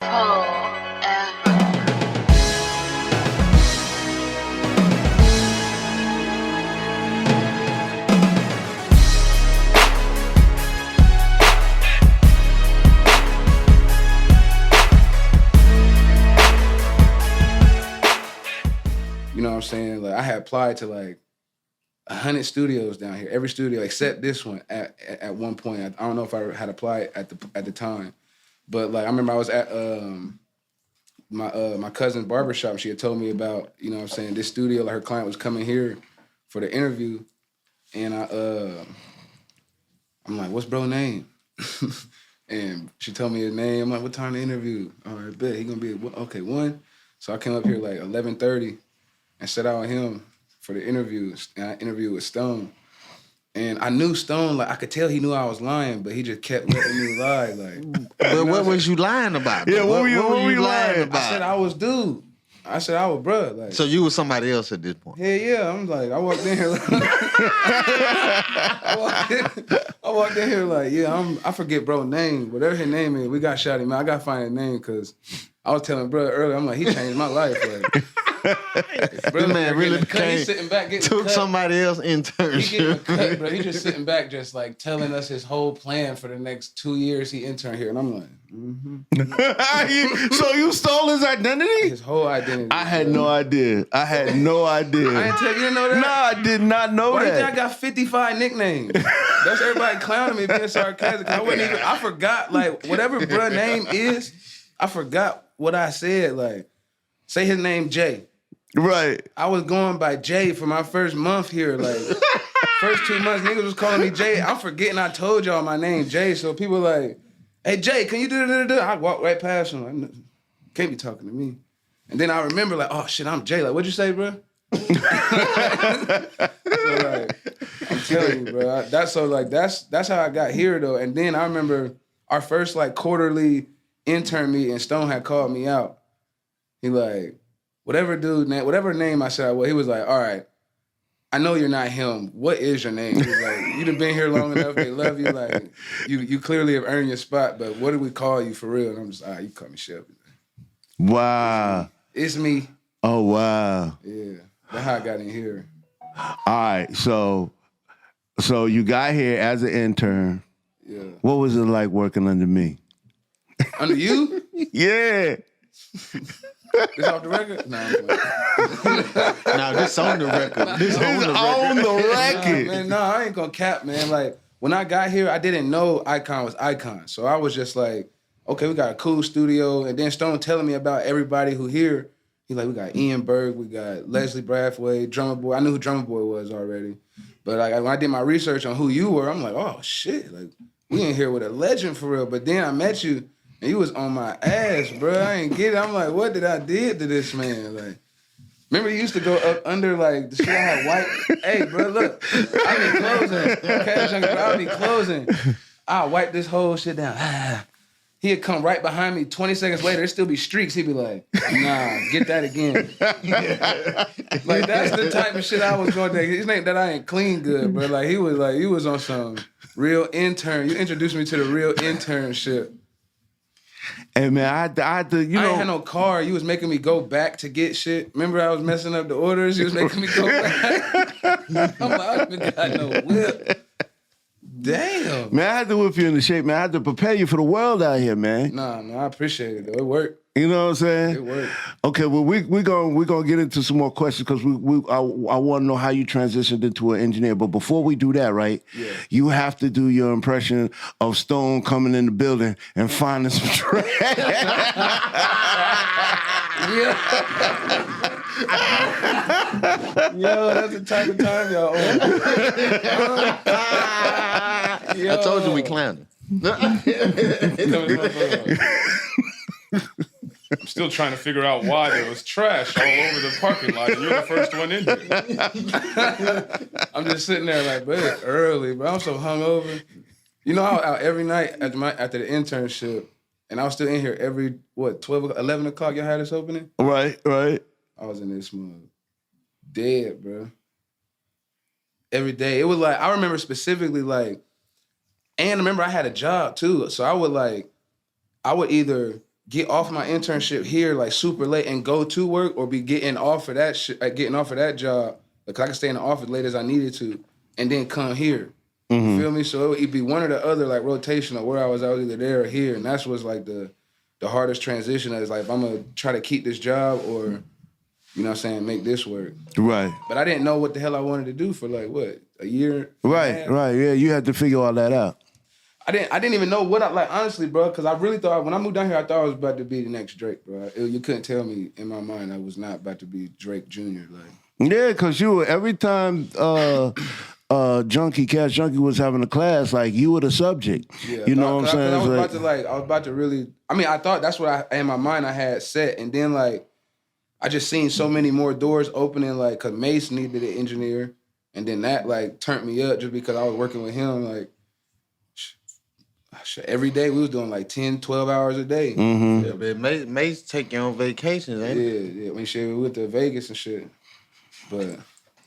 You know what I'm saying? Like I had applied to like 100 studios down here, every studio except this one at one point. I don't know if I had applied at the time, but like I remember I was at my cousin's barbershop. She had told me about, you know what I'm saying, this studio. Like her client was coming here for the interview, and I'm like, what's bro name? And she told me his name. I'm like, what time the interview? All right, bet he gonna be okay 1. So I came up here like 11:30 and sat out with him for the interview. And I interviewed with Stone. And I knew Stone, like I could tell he knew I was lying, but he just kept letting me lie. Like, but what was you lying about? Yeah, what were you lying about? I said I was dude. I said I was bruh. Like, so you was somebody else at this point? Yeah. I'm like, I walked in here like, I walked in here like, yeah, I forget bro name. Whatever his name is, we got Yachty, man. I gotta find his name because I was telling bro earlier, I'm like, he changed my life. Like, this man really he's sitting back took somebody else internship. He getting cut, bro. He just sitting back, just like telling us his whole plan for the next 2 years he interned here, and I'm like, So you stole his identity? His whole identity. I had no idea. I didn't tell you, didn't know that? No, I did not know that. Why do you that? think I got 55 nicknames? That's everybody clowning me, being sarcastic. I forgot, like, whatever bruh name is, I forgot what I said. Like, say his name Jay. Right. I was going by Jay for my first month here. Like, first 2 months, niggas was calling me Jay. I'm forgetting I told y'all my name, Jay. So people like, hey, Jay, can you do? I walk right past him. Like, can't be talking to me. And then I remember, like, oh, shit, I'm Jay. Like, what'd you say, bro? So, like, I'm telling you, bro. That's how I got here, though. And then I remember our first, like, quarterly intern meeting, Stone had called me out. He like, whatever name I said, well, he was like, all right, I know you're not him. What is your name? He was like, you done been here long enough. They love you. Like, you clearly have earned your spot, but what do we call you for real? And I'm just, you call me Shelby. Wow. It's me. Oh, wow. Yeah. That's how I got in here. All right. So you got here as an intern. Yeah. What was it like working under me? Under you? Yeah. This off the record? No, this on the record. This on the record. Man, I ain't gonna cap, man. Like, when I got here, I didn't know Icon was Icon. So I was just like, okay, we got a cool studio. And then Stone telling me about everybody who here. He like, we got Ian Burke, we got Leslie Brathwaite, Drummer Boy. I knew who Drummer Boy was already. But like, when I did my research on who you were, I'm like, oh, shit. Like, we in here with a legend for real. But then I met you. And you was on my ass, bro. I ain't get it. I'm like, what did I did to this man? Like, remember you used to go up under, like, the shit I had white. Hey, bro, look. I be closing. Cashjunky, bro, I be closing. I'll wipe this whole shit down. He'd come right behind me. 20 seconds later, there still be streaks. He'd be like, nah, get that again. Like, that's the type of shit I was going to do. His name that I ain't clean good, bro. Like, he was on some real intern. You introduced me to the real internship. Hey, man, I had to, you know. I ain't had no car. You was making me go back to get shit. Remember I was messing up the orders? You was making me go back. I'm like, I haven't got no whip. Damn. Man, I had to whip you into shape, man. I had to prepare you for the world out here, man. Nah, I appreciate it, though. It worked. You know what I'm saying? It worked. Okay, well, we're gonna get into some more questions because I want to know how you transitioned into an engineer. But before we do that, right? Yeah. You have to do your impression of Stone coming in the building and finding some trash. Yo, that's the type of time y'all on. I told you we clowned. I'm still trying to figure out why there was trash all over the parking lot. You're the first one in here. I'm just sitting there like, but it's early, bro. I'm so hungover. You know, I was out every night after the internship, and I was still in here every, 11 o'clock y'all had this opening? Right. I was in this mug. Dead, bro. Every day. It was like, I remember specifically like, and remember I had a job too. So I would either get off my internship here like super late and go to work, or be getting off of that getting off of that job. Like I could stay in the office late as I needed to, and then come here. You feel me? So it'd be one or the other, like rotation of where I was either there or here, and that's what's like the hardest transition. Is like if I'm gonna try to keep this job or, you know what I'm saying, make this work. Right. But I didn't know what the hell I wanted to do for like what, a year. Right. Yeah, you had to figure all that out. I didn't even know what I like, honestly, bro, because I really thought when I moved down here, I thought I was about to be the next Drake, bro. You couldn't tell me in my mind I was not about to be Drake Jr. Like, yeah, because you were, every time Cashjunky was having a class, like you were the subject. Yeah, you know what I'm saying? I was about to really. I mean, I thought that's what in my mind I had set, and then like I just seen so many more doors opening, like because Mace needed an engineer, and then that like turned me up just because I was working with him, like. Every day we was doing like 10, 12 hours a day. Yeah, but Mace take you on vacations, ain't it? Yeah. When we went to Vegas and shit. But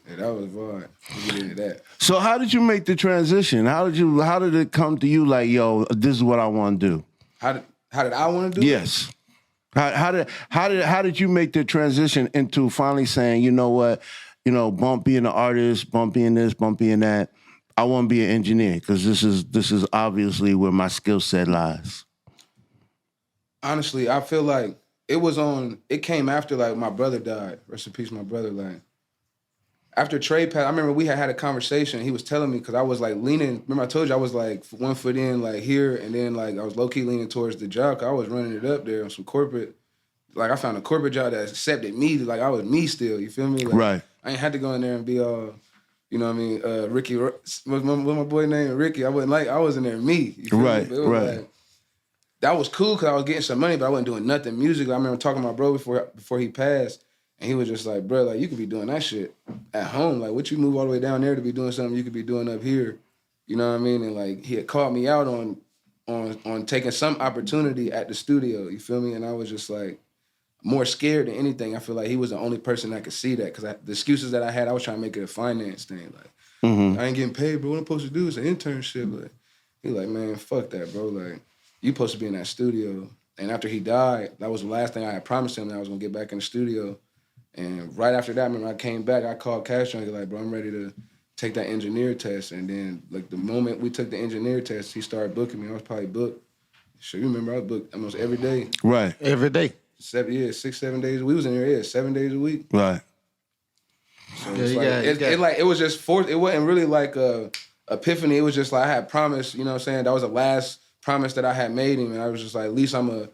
yeah, that was hard. We get into that. So how did you make the transition? How did it come to you like, yo, this is what I want to do? How did I want to do it? Yes. How did you make the transition into finally saying, you know what, bump being an artist, bump being this, bump being that. I want to be an engineer because this is obviously where my skill set lies. Honestly, I feel like it came after like my brother died. Rest in peace, my brother. Like after Trey passed, I remember we had a conversation. He was telling me because I was like leaning. Remember I told you I was like 1 foot in like here, and then like I was low key leaning towards the job. 'Cause I was running it up there on some corporate. Like I found a corporate job that accepted me. Like I was me still. You feel me? Like, right. I ain't had to go in there and be all. You know what I mean? Ricky, what's my boy name? Ricky. I was in there me. You feel right, me? right. Like, that was cool because I was getting some money, but I wasn't doing nothing musically. I remember talking to my bro before he passed, and he was just like, bro, like you could be doing that shit at home. Like what you move all the way down there to be doing something you could be doing up here. You know what I mean? And like he had called me out on taking some opportunity at the studio. You feel me? And I was just like, more scared than anything. I feel like he was the only person that could see that because the excuses that I had, I was trying to make it a finance thing. Like, I ain't getting paid, bro. What I'm supposed to do is an internship. Like, he like, man, fuck that, bro. Like, you supposed to be in that studio. And after he died, that was the last thing I had promised him that I was gonna get back in the studio. And right after that, I remember I came back, I called Cashjunky like, bro, I'm ready to take that engineer test. And then, like, the moment we took the engineer test, he started booking me. I was probably booked. Sure, you remember I was booked almost every day. Right. Every day. 6, 7 days. We was in there, 7 days a week. Right. So it was just forced. It wasn't really like a epiphany. It was just like I had promised. You know what I'm saying? That was the last promise that I had made him, and I was just like, at least I'm gonna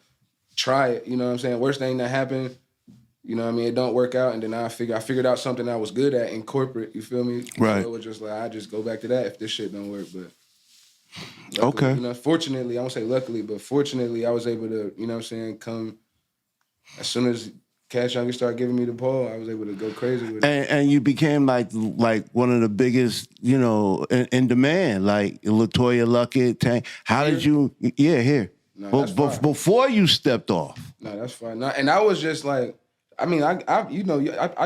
try it. You know what I'm saying? Worst thing that happened, you know what I mean? It don't work out, and then I figured out something I was good at in corporate. You feel me? Right. So it was just like I just go back to that if this shit don't work. But luckily, okay. You know, fortunately, I won't say luckily, but fortunately, I was able to, you know what I'm saying, come. As soon as Cashjunky started giving me the ball, I was able to go crazy with it. And you became like one of the biggest, in demand, like Latoya Luckett, Tank. How did you? Yeah, here. No, before you stepped off. No, that's fine. No, and I was just like, I mean, I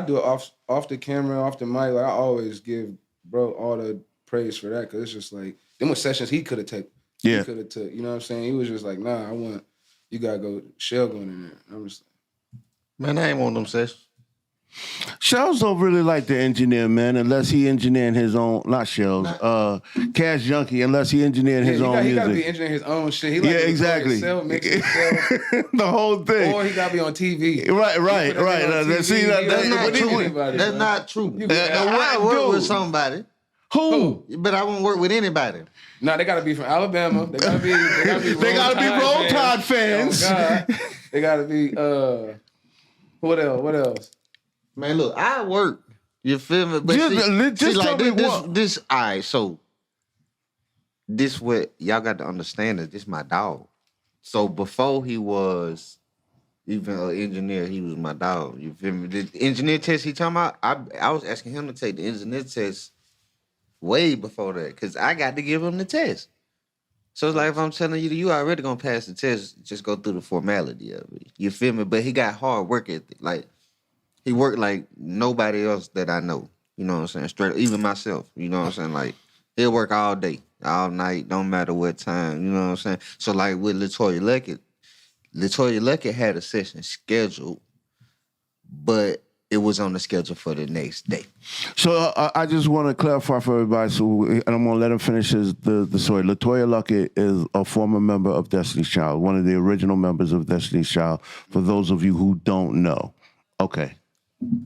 do it off the camera, off the mic. Like I always give bro all the praise for that because it's just like them were sessions he could have taken. Yeah, he could have took. You know what I'm saying? He was just like, nah, you gotta go Shell going in there. I'm just man, I ain't want them sessions. Shells don't really like the engineer, man, unless he engineering his own, not Shells, Cashjunky, unless he engineering his own music. He gotta be engineering his own shit. He exactly. Himself, mix himself. The whole thing. Or he gotta be on TV. Right. That's not true. I work with somebody. Who? But I won't work with anybody. No, they gotta be from Alabama. They gotta be Roll Tide fans. Oh, God. They gotta be what else? Man, look, I work. You feel me? But just tell me what. This, all right, so this what y'all got to understand is this my dog. So before he was even an engineer, he was my dog. You feel me? The engineer test he talking about, I was asking him to take the engineer test way before that because I got to give him the test. So it's like if I'm telling you already gonna pass the test, just go through the formality of it. You feel me? But he got hard work ethic. Like he worked like nobody else that I know. You know what I'm saying? Straight, even myself. You know what I'm saying? Like he'll work all day, all night, don't matter what time. You know what I'm saying? So like with Latoya Luckett, Latoya Luckett had a session scheduled, but it was on the schedule for the next day. So I just want to clarify for everybody. So, and I'm gonna let him finish the story. Latoya Luckett is a former member of Destiny's Child, one of the original members of Destiny's Child. For those of you who don't know, okay,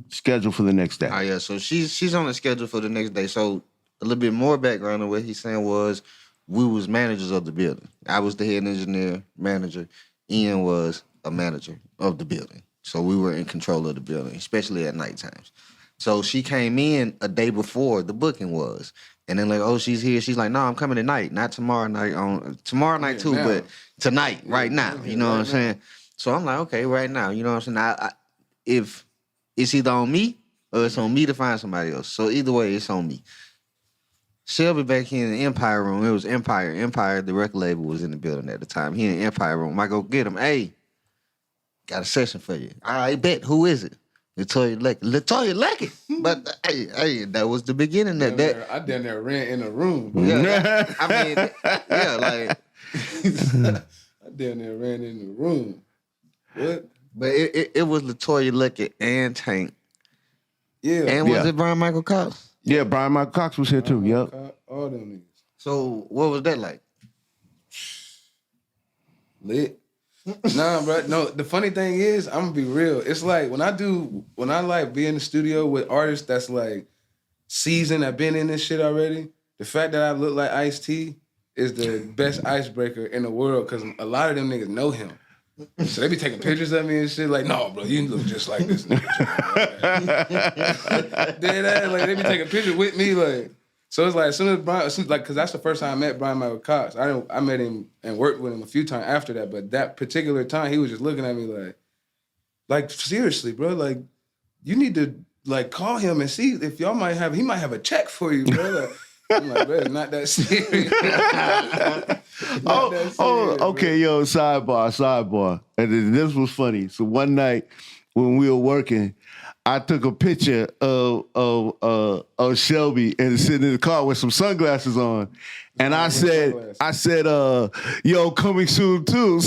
schedule for the next day. Oh yeah, so she's on the schedule for the next day. So a little bit more background on what he's saying was we was managers of the building. I was the head engineer, manager. Ian was a manager of the building. So we were in control of the building, especially at night times. So she came in a day before the booking was. And then like, oh, she's here. She's like, no, I'm coming tonight, not tomorrow night. Tomorrow night too, now. but tonight, right now. You know what I'm saying? So I'm like, okay, right now. You know what I'm saying? If it's either on me or it's on me to find somebody else. So either way, it's on me. Shelby back here in the Empire room. It was Empire. Empire, the record label, was in the building at the time. He in the Empire room. I go get him. Hey, got a session for you. All right, bet. Who is it? Latoya Luckett. Latoya Luckett. But hey, that was the beginning of that. I down there ran in a room. Yeah, I mean, yeah, like I down there ran in the room. What? But it was Latoya Luckett and Tank. Yeah. And was it Brian Michael Cox? Yeah, Brian Michael Cox was here too. Yep. All them niggas. So what was that like? Lit. Nah, bro. No, the funny thing is, I'm gonna be real. It's like when I like be in the studio with artists that's like seasoned, I've been in this shit already. The fact that I look like Ice-T is the best icebreaker in the world because a lot of them niggas know him. So they be taking pictures of me and shit like, no, bro, you look just like this nigga. Like they be taking pictures with me, like. So it's like as soon as Brian, because that's the first time I met Brian Michael Cox. I met him and worked with him a few times after that, but that particular time he was just looking at me like seriously, bro, like you need to like call him and see if he might have a check for you, bro. Like, I'm like, bro, it's not that serious. Okay, yo, sidebar. And then this was funny. So one night when we were working, I took a picture of Shelby and sitting in the car with some sunglasses on. And I said, yo, coming soon. New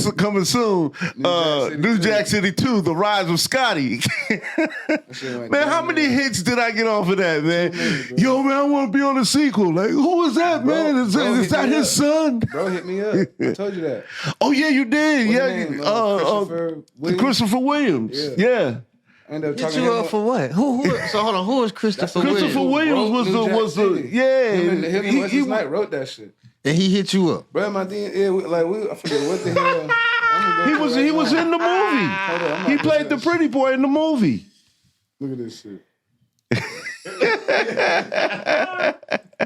Jack City 2, The Rise of Scotty. Man, how many hits did I get off of that, man? Yo, man, I want to be on the sequel. Like, who is that, man? Is that his son? Bro, hit me up. I told you that. Oh, yeah, you did. Christopher Williams. Yeah. Hit you up for what? Who? So hold on. Who was Christopher Williams? Christopher Williams was the yeah. Him and Wesley Snipes wrote that shit. And he hit you up, bro. My DNA, I forget what the hell. He was in the movie. He played the pretty boy in the movie. Look at this shit.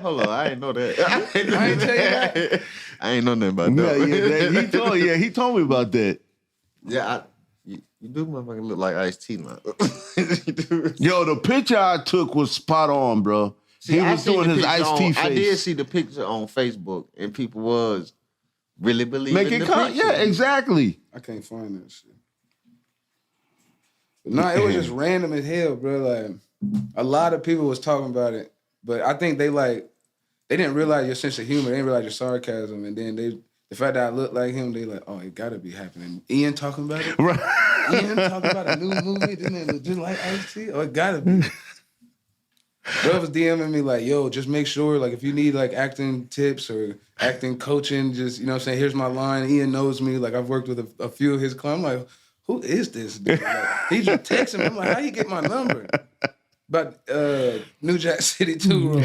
Hold on, I ain't know that. I ain't tell you that. I ain't know nothing about that. He told me about that. Yeah, you do motherfucking look like Ice-T now. Yo, the picture I took was spot on, bro. He was doing his Ice-T face. I did see the picture on Facebook, and people was really believing the picture. Yeah, exactly. I can't find that shit. But nah, it was just random as hell, bro. Like, a lot of people was talking about it, but I think they didn't realize your sense of humor. They didn't realize your sarcasm, and then the fact that I look like him, they like, oh, it gotta be happening. Ian talking about it? Right. Ian talking about a new movie? Didn't it look just like Ice-T? Oh, it gotta be. Bro was DMing me like, yo, just make sure, like, if you need, like, acting tips or acting coaching, just, you know what I'm saying, here's my line. Ian knows me. Like, I've worked with a few of his clients. I'm like, who is this dude? Like, he just texting me. I'm like, how you get my number? But New Jack City 2 role.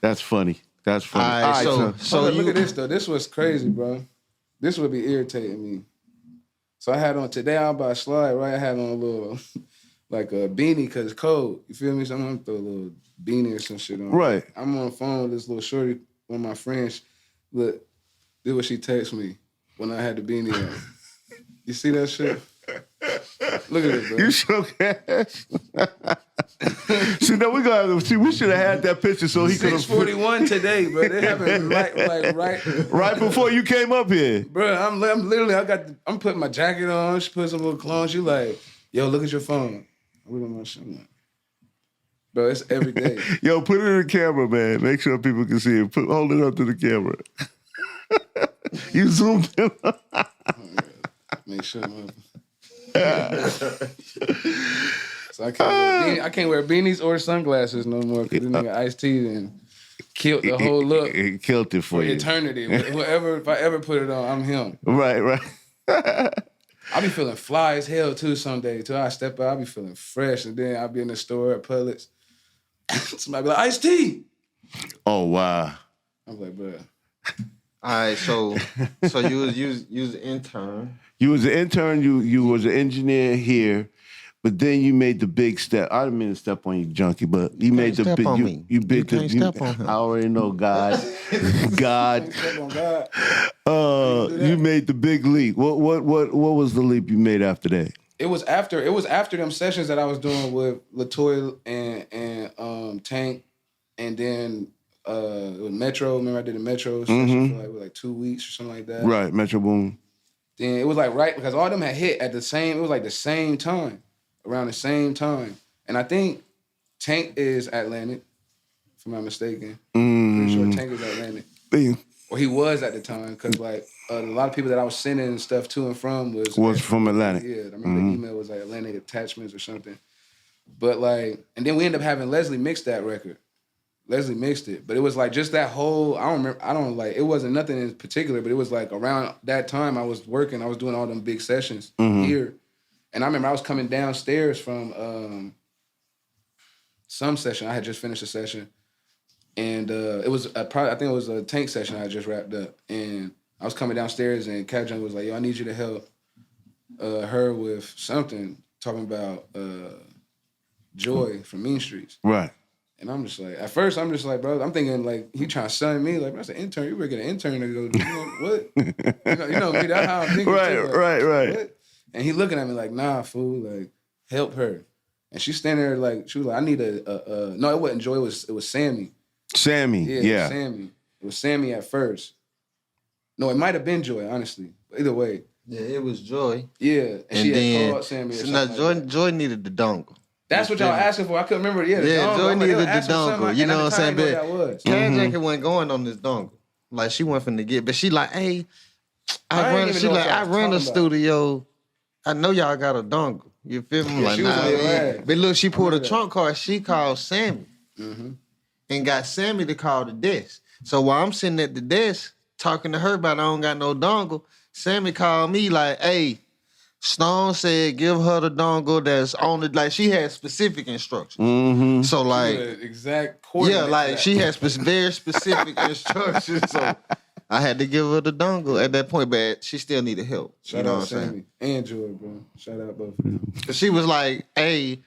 That's funny. All right, so look at this, though. This was crazy, bro. This would be irritating me. So I had on, today I'm about to slide, right? I had on a little, like a beanie because it's cold. You feel me? So I'm going to throw a little beanie or some shit on. Right. I'm on the phone with this little shorty, one of my friends. Look, this is what she texted me when I had the beanie on. You see that shit? Look at it, bro. You shook ass. See, now we should have had that picture so he could have. 6:41 today, bro. They happened right before you came up here, bro. I'm literally, I'm putting my jacket on. She put some little clothes. She like, yo, look at your phone. I look at my shit. I'm like, bro, it's every day. Yo, put it in the camera, man. Make sure people can see it. Hold it up to the camera. You zoomed in. Make sure, man. So I can't wear beanies or sunglasses no more because this nigga Ice-T and killed the whole look It killed it for for you. eternity. Whoever, if I ever put it on, I'm him. Right. I be feeling fly as hell too some days. Till I step out, I be feeling fresh, and then I be in the store at Publix. Somebody be like, Ice-T. Oh wow. I'm like, bro. All right, so you was an intern. You was an intern. You was an engineer here, but then you made the big step. I didn't mean to step on you, Junkie, but you made the step big. on You, me. you big. You can't step on him. I already know, God. God. Step on God. You made the big leap. What was the leap you made after that? It was after them sessions that I was doing with Latoya and Tank, and then with Metro. Remember I did a Metro session for like 2 weeks or something like that. Right, Metro Boom. Then it was like right because all of them had hit at the same. It was like the same time, around the same time. And I think Tank is Atlantic, if I'm not mistaken. Pretty sure Tank is Atlantic, or he was at the time because like a lot of people that I was sending stuff to and from was from Atlantic. Yeah, I remember the email was like Atlantic Attachments or something. But like, and then we ended up having Leslie mix that record. Leslie mixed it, but it was like just that whole. It wasn't nothing in particular, but it was like around that time I was working. I was doing all them big sessions here, and I remember I was coming downstairs from some session. I had just finished a session, and it was I think it was a Tank session I had just wrapped up, and I was coming downstairs, and Cashjunky was like, "Yo, I need you to help her with something talking about Joy from Mean Streets." Right. And I'm just like, at first, I'm just like, bro, I'm thinking like he trying to sun me. Like, bro, that's an intern. You better get an intern to go, what? You know me, that's how I'm thinking. Right, too. Like, right. what? And he looking at me like, nah, fool, like, help her. And she's standing there like, she was like, I need no, it wasn't Joy, it was Sammy. Sammy, Yeah. It was Sammy. It was Sammy at first. No, it might have been Joy, honestly. But either way. Yeah, it was Joy. Yeah. And she then, had called Sammy or so something now like Joy needed the dongle. That's what y'all asking for. I couldn't remember. Yeah, Joy needed the dongle. dongle. You know what I'm saying? But Cashjunky Cashjunky wasn't going on this dongle. Like she went finna get, but she like, hey, I I run a studio. I know y'all got a dongle. You feel me? Yeah, Like, she was mad. But look, she pulled a trunk card. She called Sammy and got Sammy to call the desk. So while I'm sitting at the desk talking to her about I don't got no dongle, Sammy called me like, hey, Stone said give her the dongle that's on the, like she had specific instructions. So like exact yeah, coordinates. like she had very specific instructions. So I had to give her the dongle at that point, but she still needed help. Shout you know out what I'm Sammy saying? and Joy, bro. Shout out both of them. Cause she was like, hey.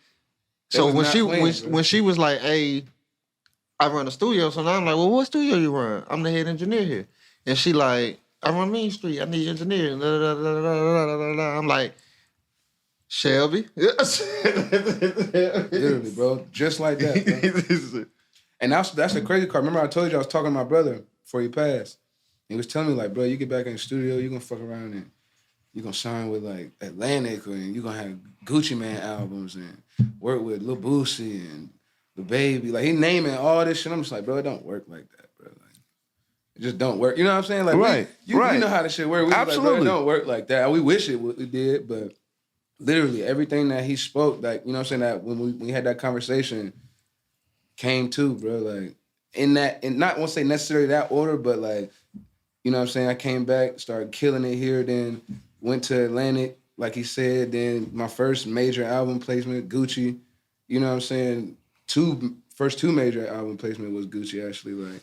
So was when not she playing, when she was like, hey, I run a studio, so now I'm like, well, what studio you run? I'm the head engineer here. And she like, I run Main Street. I need engineers. I'm like, Shelby. Literally, bro. Just like that, bro. And that's the crazy part. Remember I told you I was talking to my brother before he passed. He was telling me like, bro, you get back in the studio, you gonna fuck around and you gonna sign with like Atlantic, and you gonna have Gucci Man albums and work with Lil Boosie and the Baby. Like he naming all this shit. I'm just like, bro, it don't work like that, bro. Like it just don't work. You know what I'm saying? Like right. You know how this shit work. We Absolutely. Like, bro, it don't work like that. We wish it did, but literally everything that he spoke, like, you know what I'm saying, that when we had that conversation came to, bro, like in that, and not want to say necessarily that order, but like, you know what I'm saying, I came back, started killing it here, then went to Atlantic, like he said, then my first major album placement, Gucci, you know what I'm saying, first two major album placement was Gucci actually, like,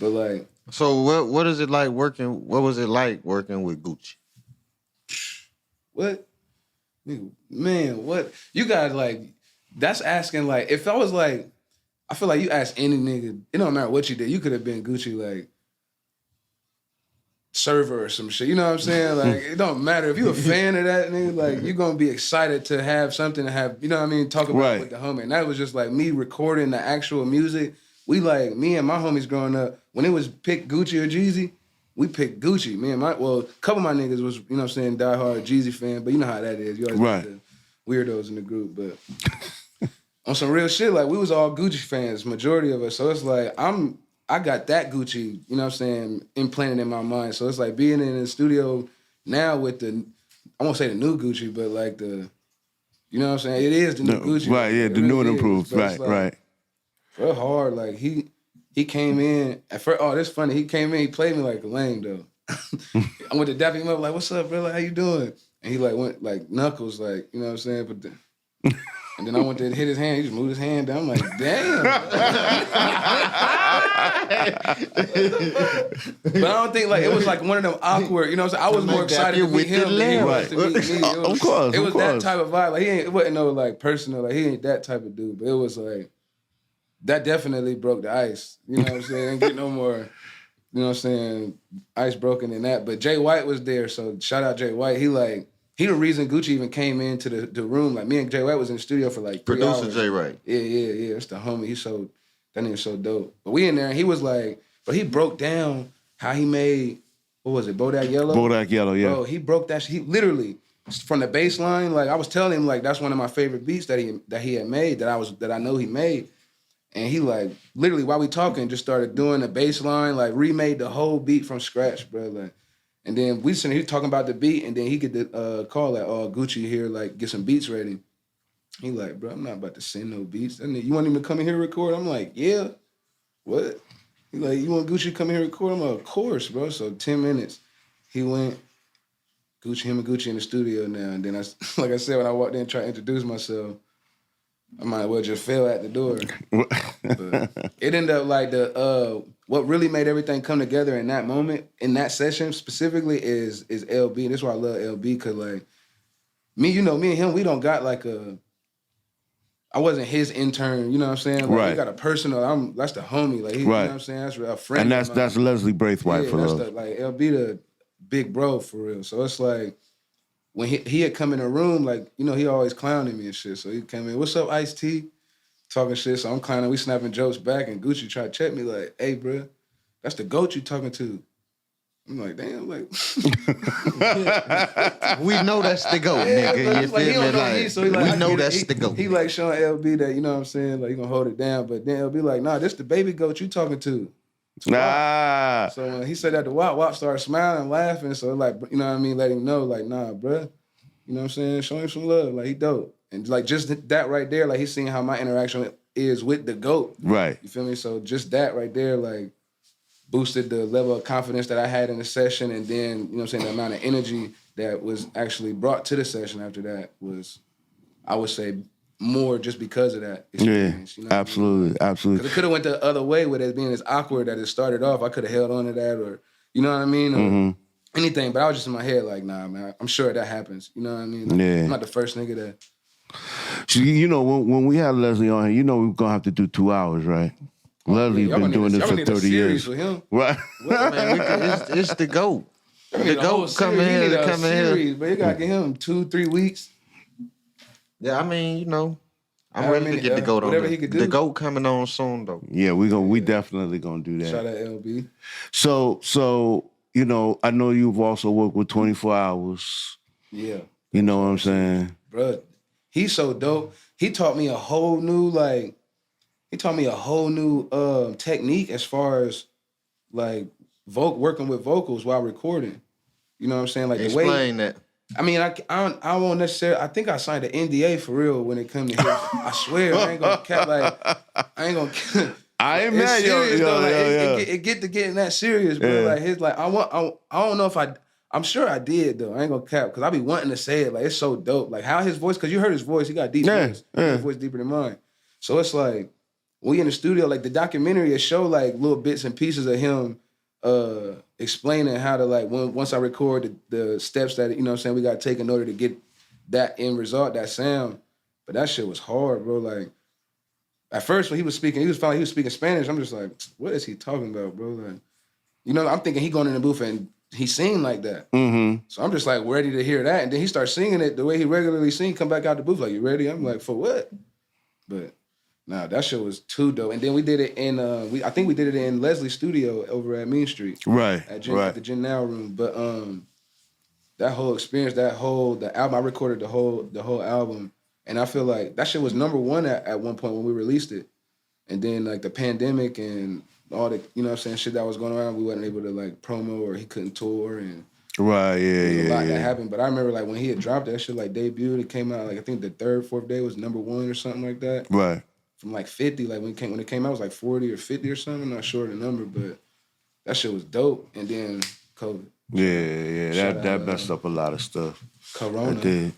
but like. So what is it like working, what was it like working with Gucci? What? Man, what? You guys, like, that's asking, like, if I was, like, I feel like you ask any nigga, it don't matter what you did, you could have been Gucci, like, server or some shit, you know what I'm saying? Like, it don't matter. If you a fan of that nigga, like, you're going to be excited to have something to have, you know what I mean, talk about with the homie. And that was just, like, me recording the actual music. We, like, me and my homies growing up, when it was pick Gucci or Jeezy, we picked Gucci. A couple of my niggas was, you know what I'm saying, diehard Jeezy fan, but you know how that is. You always get the weirdos in the group. But on some real shit, like, we was all Gucci fans, majority of us. So it's like, I'm I got that Gucci, you know what I'm saying, implanted in my mind. So it's like being in the studio now with I won't say the new Gucci, but like you know what I'm saying? It is the new Gucci. Right, yeah, the new and improved. Right, right. Real hard. Like he came in at first. Oh, this funny. He came in. He played me like a lame though. I went to dap him up like, "What's up, bro? Like, how you doing?" And he like went like knuckles, like you know what I'm saying. But and then I went to hit his hand. He just moved his hand down. I'm like, damn. But I don't think like it was like one of them awkward. You know what I'm saying? I was more excited to meet him than he was to meet me. Of course, it was that type of vibe. Like it wasn't no like personal. Like he ain't that type of dude. But it was like that definitely broke the ice. You know what I'm saying? Ain't get no more. You know what I'm saying? Ice broken than that. But Jay White was there, so shout out Jay White. He the reason Gucci even came into the room. Like me and Jay White was in the studio for like 3 hours. Producer Jay White. Yeah. That's the homie. That nigga's so dope. But we in there and he was like, but he broke down how he made, what was it, Bodak Yellow? Bodak Yellow, yeah. Bro, he broke that shit. He literally, from the bass line, like I was telling him like that's one of my favorite beats that he had made, that I know he made. And he like, literally while we talking, just started doing the bass line, like remade the whole beat from scratch, bro. Like, and then he was talking about the beat, and then he get the call like, oh, Gucci here, like, get some beats ready. He like, bro, I'm not about to send no beats. And then, you want him to come in here and record? I'm like, yeah. What? He like, you want Gucci to come in here and record? I'm like, of course, bro. So 10 minutes, he went, him and Gucci in the studio now. And then, like I said, when I walked in and tried to introduce myself, I might well just fell at the door. But it ended up like what really made everything come together in that moment, in that session specifically, is LB. That's why I love LB, because like me and him, we don't got like I wasn't his intern, you know what I'm saying? Like, right. We got a personal, that's the homie. Like, you know what I'm saying? That's a friend. And that's Leslie Braithwaite for love. Like LB the big bro for real. So it's like, when he had come in the room, like, you know, he always clowning me and shit. So he came in, what's up, Ice-T? Talking shit. So I'm clowning, we snapping jokes back, and Gucci tried to check me like, hey, bro, that's the GOAT you talking to. I'm like, damn, like. We know that's the GOAT, nigga. You feel me? Like, we know that's the GOAT. He like showing LB that, you know what I'm saying? Like, he gonna hold it down. But then LB like, nah, this the baby GOAT you talking to. Nah. So when he said that to Wap started smiling and laughing. So like, you know what I mean? Let him know, like, nah, bruh. You know what I'm saying? Show him some love. Like, he dope. And like just that right there, like he's seeing how my interaction is with the GOAT. Right. You feel me? So just that right there, like, boosted the level of confidence that I had in the session. And then, you know what I'm saying, the amount of energy that was actually brought to the session after that was, I would say, more just because of that experience. Yeah, you know absolutely, I mean? absolutely. Because it could have went the other way with it being as awkward that it started off. I could have held on to that, or, you know what I mean? Or anything. But I was just in my head like, nah, man, I'm sure that happens. You know what I mean? Like, yeah. I'm not the first nigga that... So, you know, when we had Leslie on here, you know we're going to have to do 2 hours, right? Leslie's been doing this for 30 years. With him. Right. Well, man, it's the GOAT. The GOAT come in here to come in here. But you got to give him 2-3 weeks. Yeah, I mean, you know, I'm ready to get the GOAT on whatever he could do. The GOAT coming on soon, though. Yeah, we definitely gonna do that. Shout out LB. So you know, I know you've also worked with 24 Hours. Yeah. You know what I'm saying? Bro, he's so dope. He taught me a whole new technique as far as like working with vocals while recording. You know what I'm saying? Like Explain that. I mean, I won't necessarily. I think I signed an NDA for real when it comes to him. I swear, I ain't gonna cap. Like, I ain't gonna. I ain't mad, yo. It get to getting that serious, bro. Yeah. Like his, like I don't know if I'm sure I did though. I ain't gonna cap because I be wanting to say it. Like it's so dope. Like how his voice, because you heard his voice. He got deep voice. His voice deeper than mine. So it's like we in the studio. Like the documentary, it show like little bits and pieces of him. Explaining how to like once I record the steps that, you know what I'm saying, we got to take in order to get that end result, that sound. But that shit was hard, bro. Like at first when he was speaking Spanish. I'm just like, what is he talking about, bro? Like, you know, I'm thinking he going in the booth and he sing like that. Mm-hmm. So I'm just like ready to hear that. And then he starts singing it the way he regularly sing, come back out the booth like, you ready? I'm like, for what? But nah, that shit was too dope. And then we did it in I think we did it in Leslie's studio over at Mean Street. Right. At the Gen Now room. But that whole experience, the album, I recorded the whole album. And I feel like that shit was #1 at one point when we released it. And then like the pandemic and all the, you know what I'm saying, shit that was going around, we wasn't able to like promo, or he couldn't tour, and Right, a lot that happened. But I remember like when he had dropped that shit, like debuted, it came out like I think the third, fourth day was #1 or something like that. Right. From like 50, like when it came out, it was like 40 or 50 or something. I'm not sure the number, but that shit was dope. And then COVID. Yeah. That messed up a lot of stuff. Corona. It did.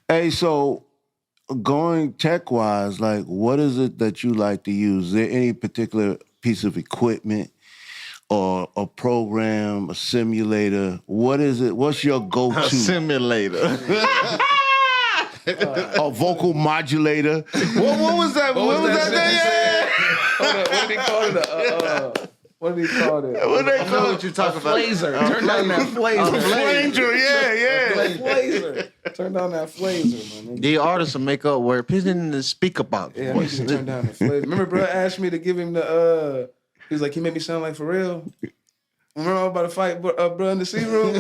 Hey, so going tech-wise, like, what is it that you like to use? Is there any particular piece of equipment or a program, a simulator? What is it? What's your go-to? A simulator. A vocal modulator. What was that? What was that thing? Hold on, what did he call it? What did he call it? What they I know call what you talking about. Flazer. Turn down that flazer. Flanger, yeah. Flazer. Turn down that flazer, man. The artists will make up where it's in the speaker box. Yeah, I need you to turn down the flazer. Remember, bro asked me to give him the, he was like, he made me sound like Pharrell. Remember I was about to fight bro in the C room?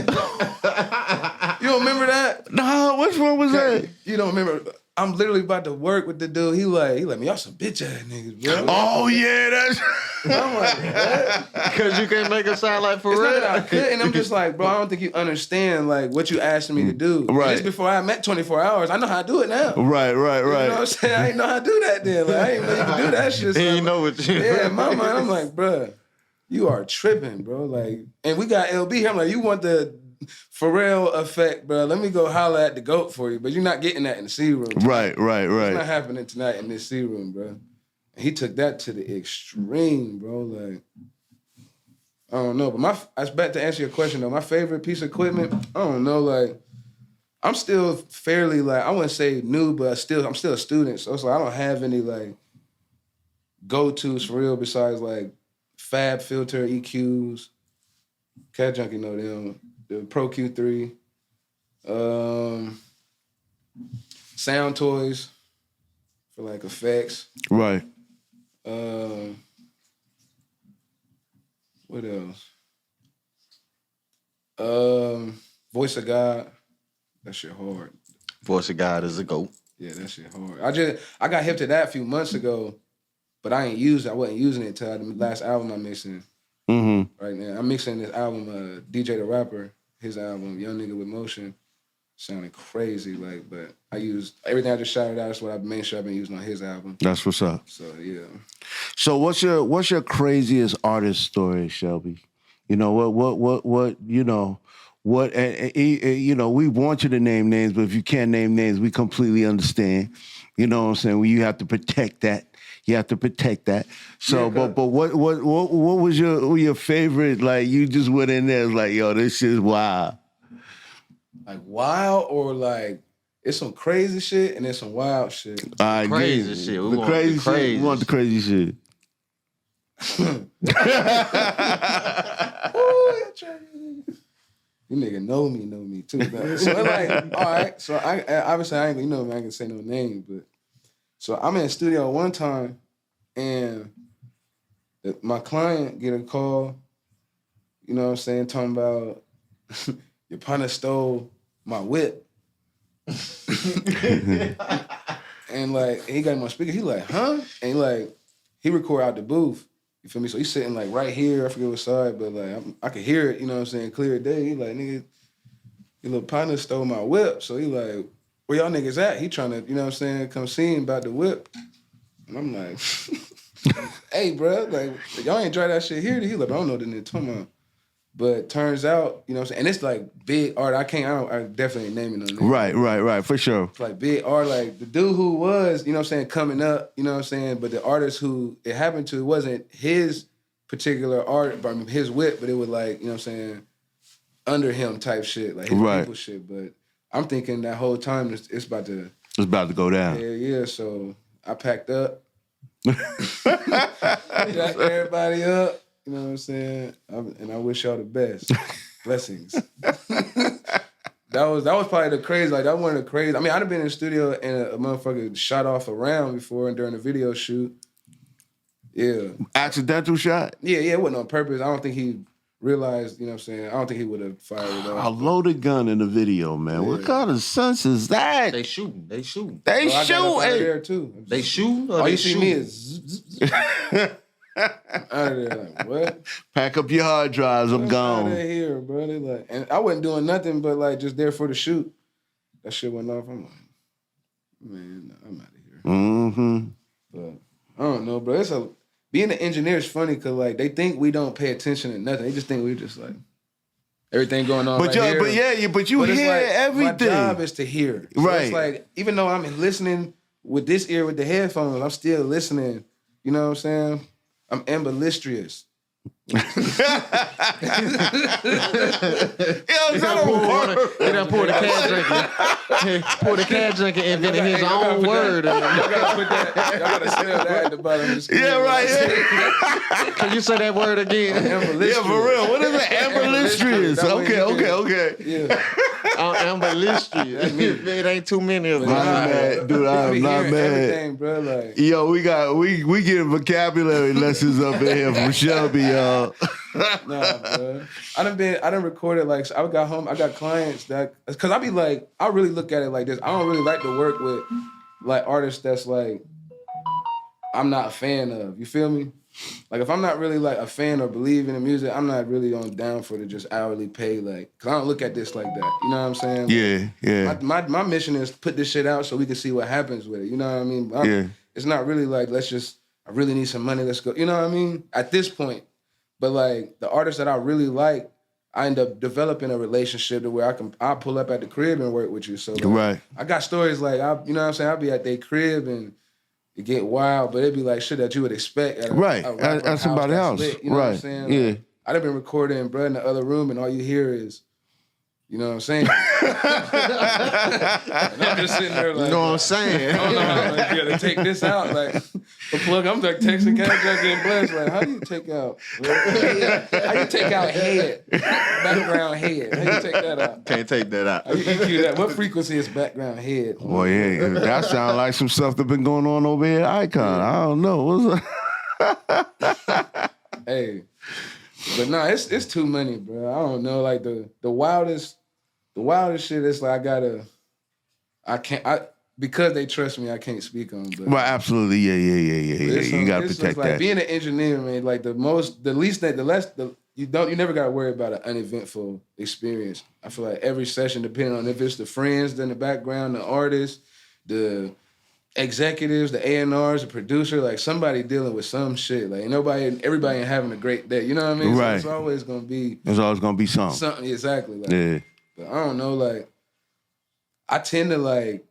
You don't remember that? No, which one was that? You don't remember? I'm literally about to work with the dude. He like me, y'all some bitch ass niggas, bro. Oh, yeah, that's... I'm like, what? Because you can't make it sound like It's not that I Pharrell. couldn't. I'm just like, bro, I don't think you understand like what you asking me to do. Right. Just before I met 24 hours, I know how to do it now. Right. You know what I'm saying? I didn't know how to do that then. Like, I didn't know you could do that shit. He So ain't know what you. yeah, in my mind, I'm like, bro, you are tripping, bro. Like, and we got LB here. I'm like, you want the Pharrell effect, bro? Let me go holler at the GOAT for you, but you're not getting that in the C room. Right. It's not happening tonight in this C room, bro. And he took that to the extreme, bro. Like, I don't know, but I was back to answer your question though. My favorite piece of equipment, I don't know, like, I'm still fairly like, I wouldn't say new, but I'm still a student, so it's like I don't have any like go-tos for real besides like Fab Filter, EQs, Cashjunky know them, the Pro Q3, Sound Toys for like effects. Right. What else? Voice of God. That shit hard. Voice of God is a GOAT. Yeah, that shit hard. I got hip to that a few months ago, but I wasn't using it till the last album I'm mixing right now. I'm mixing this album, DJ the Rapper, his album, Young Nigga with Motion. Sounding crazy, like, but I used everything I just shouted out. That's what I've been using on his album. That's what's up. So yeah. So what's your craziest artist story, Shelby? You know what you know what you know, we want you to name names, but if you can't name names, we completely understand. You know what I'm saying? Well, you have to protect that. You have to protect that. So, Yeah, but what was your favorite? Like, you just went in there, it was like, yo, this shit is wild. Like wild or like it's some crazy shit and there's some wild shit. Crazy shit. We The want crazy the crazy shit. We want the crazy shit. You nigga know me too. Though. So like, all right. So I obviously I ain't gonna say no name, but so I'm in the studio one time and my client get a call, you know what I'm saying, talking about your partner stole my whip. And like he got him on speaker, he like, huh? And he record out the booth. You feel me? So he's sitting like right here, I forget what side, but like I could hear it, you know what I'm saying, clear as day. He like, nigga, your little partner stole my whip. So he like, where y'all niggas at? He trying to, you know what I'm saying, come see him about the whip. And I'm like, hey, bro, like, y'all ain't try that shit here. He like, I don't know what the nigga talking about. But turns out, you know what I'm saying, and it's like big art. I definitely ain't naming no name. Right, for sure. It's like big art, like the dude who was, you know what I'm saying, coming up, you know what I'm saying, but the artist who it happened to wasn't his particular art, I mean, his whip, but it was like, you know what I'm saying, under him type shit, like his people shit. But I'm thinking that whole time it's about to go down. Yeah, so I packed up, got everybody up. You know what I'm saying? And I wish y'all the best. Blessings. That was probably the crazy. Like, that was one of the crazy. I mean, I'd have been in the studio and a motherfucker shot off a round before and during a video shoot. Yeah. Accidental shot? Yeah, it wasn't on purpose. I don't think he realized, you know what I'm saying? I don't think he would have fired it off. A loaded gun in the video, man. Yeah. What kind of sense is that? They shooting. I got up out of there too. They shoot. All you see me is Out of there, like, what? Pack up your hard drives. I'm Out gone. of here, bro. They like, and I wasn't doing nothing but like just there for the shoot. That shit went off. I'm like, man, I'm out of here. Mm-hmm. But I don't know, bro. Being an engineer is funny because like they think we don't pay attention to nothing. They just think we just like everything going on. But right you here. but It's hear like, everything. My job is to hear. So Right. It's like even though I'm listening with this ear with the headphones, I'm still listening. You know what I'm saying? I'm ambidextrous. Yo, is that a word? He done poured the Cashjunky. Poured the Cashjunky and invented his own word. Y'all gotta spell that at the bottom of the screen. Yeah, right. Can you say that word again? Yeah, for real. What is it? Ambidextrous. That's what Okay. Yeah. Ambidextrous. That means it ain't too many of I'm them. not mad. Dude, I I'm be not hearing mad. everything, bro. Like, Yo, we getting vocabulary lessons up in here from Shelby, y'all. nah, bro. I done recorded like so I got home. I got clients that because I be like I really look at it like this. I don't really like to work with like artists that's like I'm not a fan of. You feel me? Like if I'm not really like a fan or believe in the music, I'm not really on down for the just hourly pay. Like, cause I don't look at this like that. You know what I'm saying? Yeah. My mission is to put this shit out so we can see what happens with it. You know what I mean? It's not really like I really need some money. Let's go. You know what I mean? At this point. But like the artists that I really like, I end up developing a relationship to where I'll pull up at the crib and work with you. So like, Right. I got stories like you know what I'm saying? I'll be at their crib and it get wild, but it'd be like shit that you would expect at at somebody else. Lit, you know what I'm saying? Yeah. Like, I'd have been recording, bro, in the other room, and all you hear is, you know what I'm saying? And I'm just sitting there like, You know what I'm saying? I don't know how to take this out. Like, the plug, I'm like texting Cashjunky and Bless, like, how do you take out? How you take out head? Background head. How you take that out? Can't take that out. How you EQ that? What frequency is background head? Well, yeah, that sounds like some stuff that been going on over here at Icon. I don't know. What's Hey. But nah, it's too many, bro. I don't know. Like the wildest shit is like because they trust me, I can't speak on. But well, absolutely, yeah. You gotta protect like that. Being an engineer, man, like you never gotta worry about an uneventful experience. I feel like every session, depending on if it's the friends in the background, the artists, the executives, the A&Rs, the producer, like somebody dealing with some shit. Like everybody ain't having a great day. You know what I mean? Right. So it's always gonna be There's always gonna be something. something. Exactly. Like, Yeah. but I don't know. Like I tend to like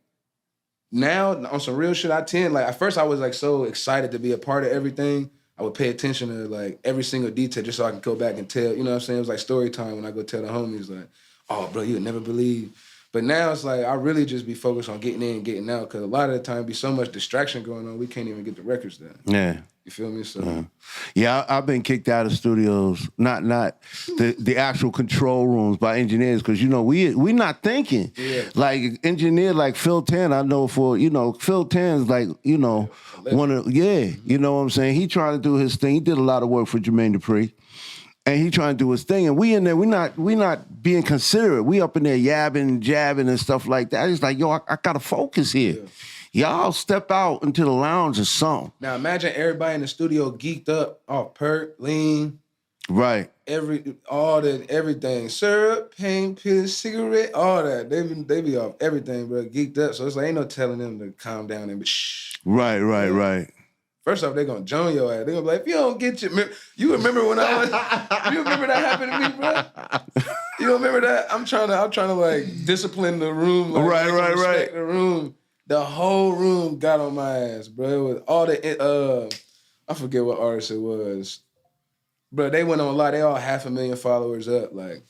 now on some real shit. I tend like at first I was like so excited to be a part of everything. I would pay attention to like every single detail just so I can go back and tell. You know what I'm saying? It was like story time when I go tell the homies like, "Oh, bro, you would never believe." But now it's like I really just be focused on getting in and getting out because a lot of the time be so much distraction going on, we can't even get the records done. Yeah. You feel me? So Yeah, I've been kicked out of studios, not the actual control rooms by engineers, because we not thinking. Yeah. Like engineer like Phil Tan, I know Phil Tan's like, one of you know what I'm saying? He trying to do his thing. He did a lot of work for Jermaine Dupri. And he trying to do his thing, and we in there, we not being considerate. We up in there yabbing, jabbing, and stuff like that. It's like, yo, I gotta focus here. Y'all step out into the lounge or something. now imagine everybody in the studio geeked up off perk, lean, Right. everything, syrup, paint, pills, cigarette, all that. They be off everything, bro, geeked up. So it's like ain't no telling them to calm down and be shh. Right. First off, they gonna join your ass. They gonna be like, if you don't get you remember when I was, you remember that happened to me, bro? You don't remember that? I'm trying to like discipline the room. Like, respect the room. The whole room got on my ass, bro. It was all the, I forget what artist it was. Bro, they went on live. They all 500,000 followers up, like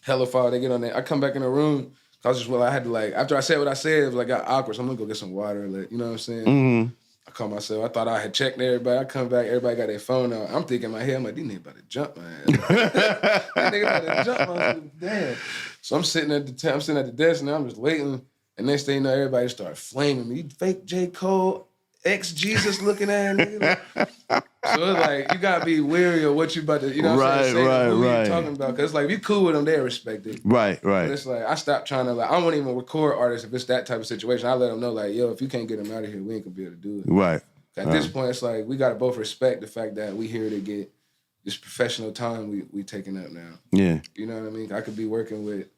hella follow. They get on there. I come back in the room. I had to like, after I said what I said, it was like got awkward. So I'm gonna go get some water. Like, you know what I'm saying? Mm-hmm. I call myself. I thought I had checked everybody. I come back. Everybody got their phone out. I'm thinking in my head, I'm like, these niggas about to jump my ass. These niggas about to jump my ass. Damn. So I'm sitting at the desk now. I'm just waiting. And next thing you know, everybody start flaming me. You fake J. Cole, ex-Jesus looking at nigga. So it's like, you gotta be wary of what you about to, you know what I'm saying? Say who you talking about. Cause it's like, if you cool with them, they respect it. Right. But it's like, I stopped trying to like, I won't even record artists if it's that type of situation. I let them know like, yo, if you can't get them out of here, we ain't gonna be able to do it. Right. At this point, it's like we gotta both respect the fact that we here to get this professional time we taking up now. Yeah. You know what I mean? I could be working with,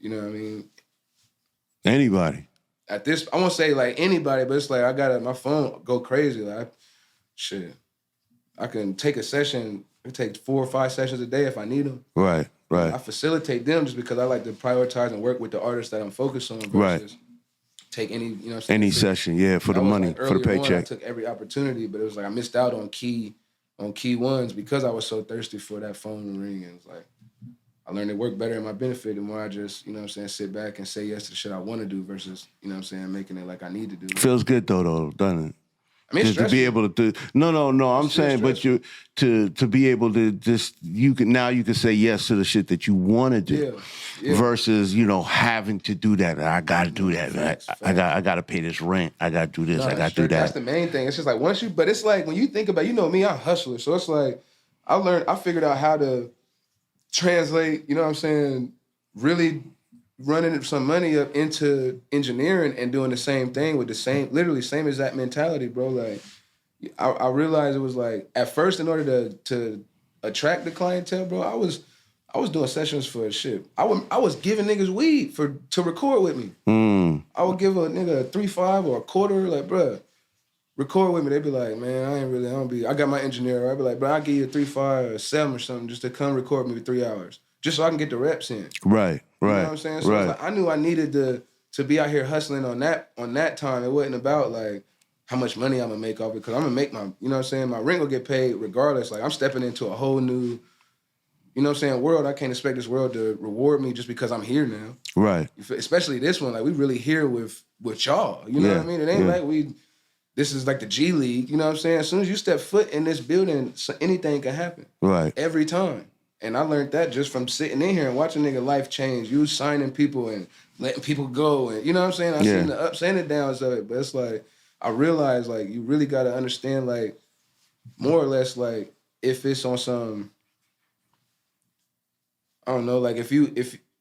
you know what I mean? Anybody. At this, I won't say like anybody, but it's like I gotta, my phone go crazy. Like, shit. I can take a session, I can take 4 or 5 sessions a day if I need them. Right. I facilitate them just because I like to prioritize and work with the artists that I'm focused on versus take any, you know what I'm saying? Any session, yeah, for the money, like for the paycheck. I took every opportunity, but it was like I missed out on key ones because I was so thirsty for that phone ring. And it's like I learned it worked better in my benefit the more I just, you know what I'm saying, sit back and say yes to the shit I want to do versus, you know what I'm saying, making it like I need to do. Feels good though, doesn't it? I mean, just to be able to do no. I'm saying, but you to be able to just you can say yes to the shit that you want to do, versus having to do that. I got to do that. I got to pay this rent. I got to do this. I got to do that. That's the main thing. It's just like but it's like when you think about, me, I'm a hustler, so it's like I figured out how to translate. You know what I'm saying? Really running some money up into engineering and doing the same thing with literally same exact mentality, bro. Like, I realized it was like, at first, in order to attract the clientele, bro, I was doing sessions for shit. I was giving niggas weed to record with me. I would give a nigga a 3-5 or a quarter, like, bro, record with me. They'd be like, man, I got my engineer. I'd be like, bro, I'll give you a 3-5 or a 7 or something just to come record me for 3 hours. Just so I can get the reps in. Right. You know what I'm saying? So it's like, I knew I needed to be out here hustling on that time. It wasn't about like how much money I'm gonna make off it, because I'm gonna make my, you know what I'm saying, my rent will get paid regardless. Like, I'm stepping into a whole new, you know what I'm saying, world. I can't expect this world to reward me just because I'm here now. Right. Especially this one, like, we really here with y'all. You know what I mean? It ain't like this is like the G League, you know what I'm saying? As soon as you step foot in this building, anything can happen. Right. Every time. And I learned that just from sitting in here and watching nigga life change. You signing people and letting people go. And you know what I'm saying? I seen the ups and the downs of it. But it's like, I realized, like, you really got to understand, like, more or less, like, if it's on some, I don't know, like, if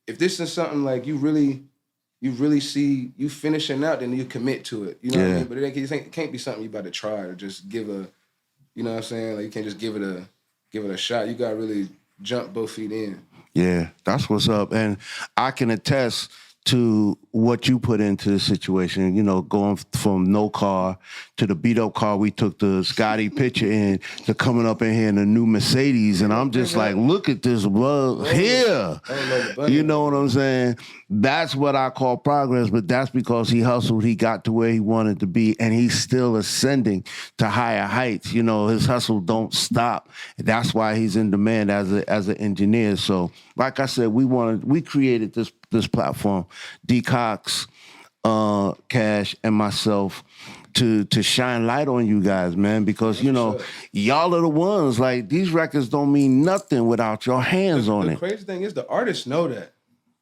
this is something, like, you really see you finishing out, then you commit to it. You know what I mean? But it can't be something you about to try or just give a, you know what I'm saying? Like, you can't just give it a shot. You got to really jump both feet in. Yeah, that's what's up. And I can attest to what you put into the situation, going from no car to the beat up car we took the Scotty picture in to coming up in here in a new Mercedes. And I'm just like, look at this, bro, here. You know what I'm saying? That's what I call progress, but that's because he hustled, he got to where he wanted to be, and he's still ascending to higher heights. His hustle don't stop. That's why he's in demand as an engineer. So, like I said, we created this platform, Decox, Cash, and myself, to shine light on you guys, man, because y'all are the ones. Like, these records don't mean nothing without your hands on it. The crazy thing is, the artists know that.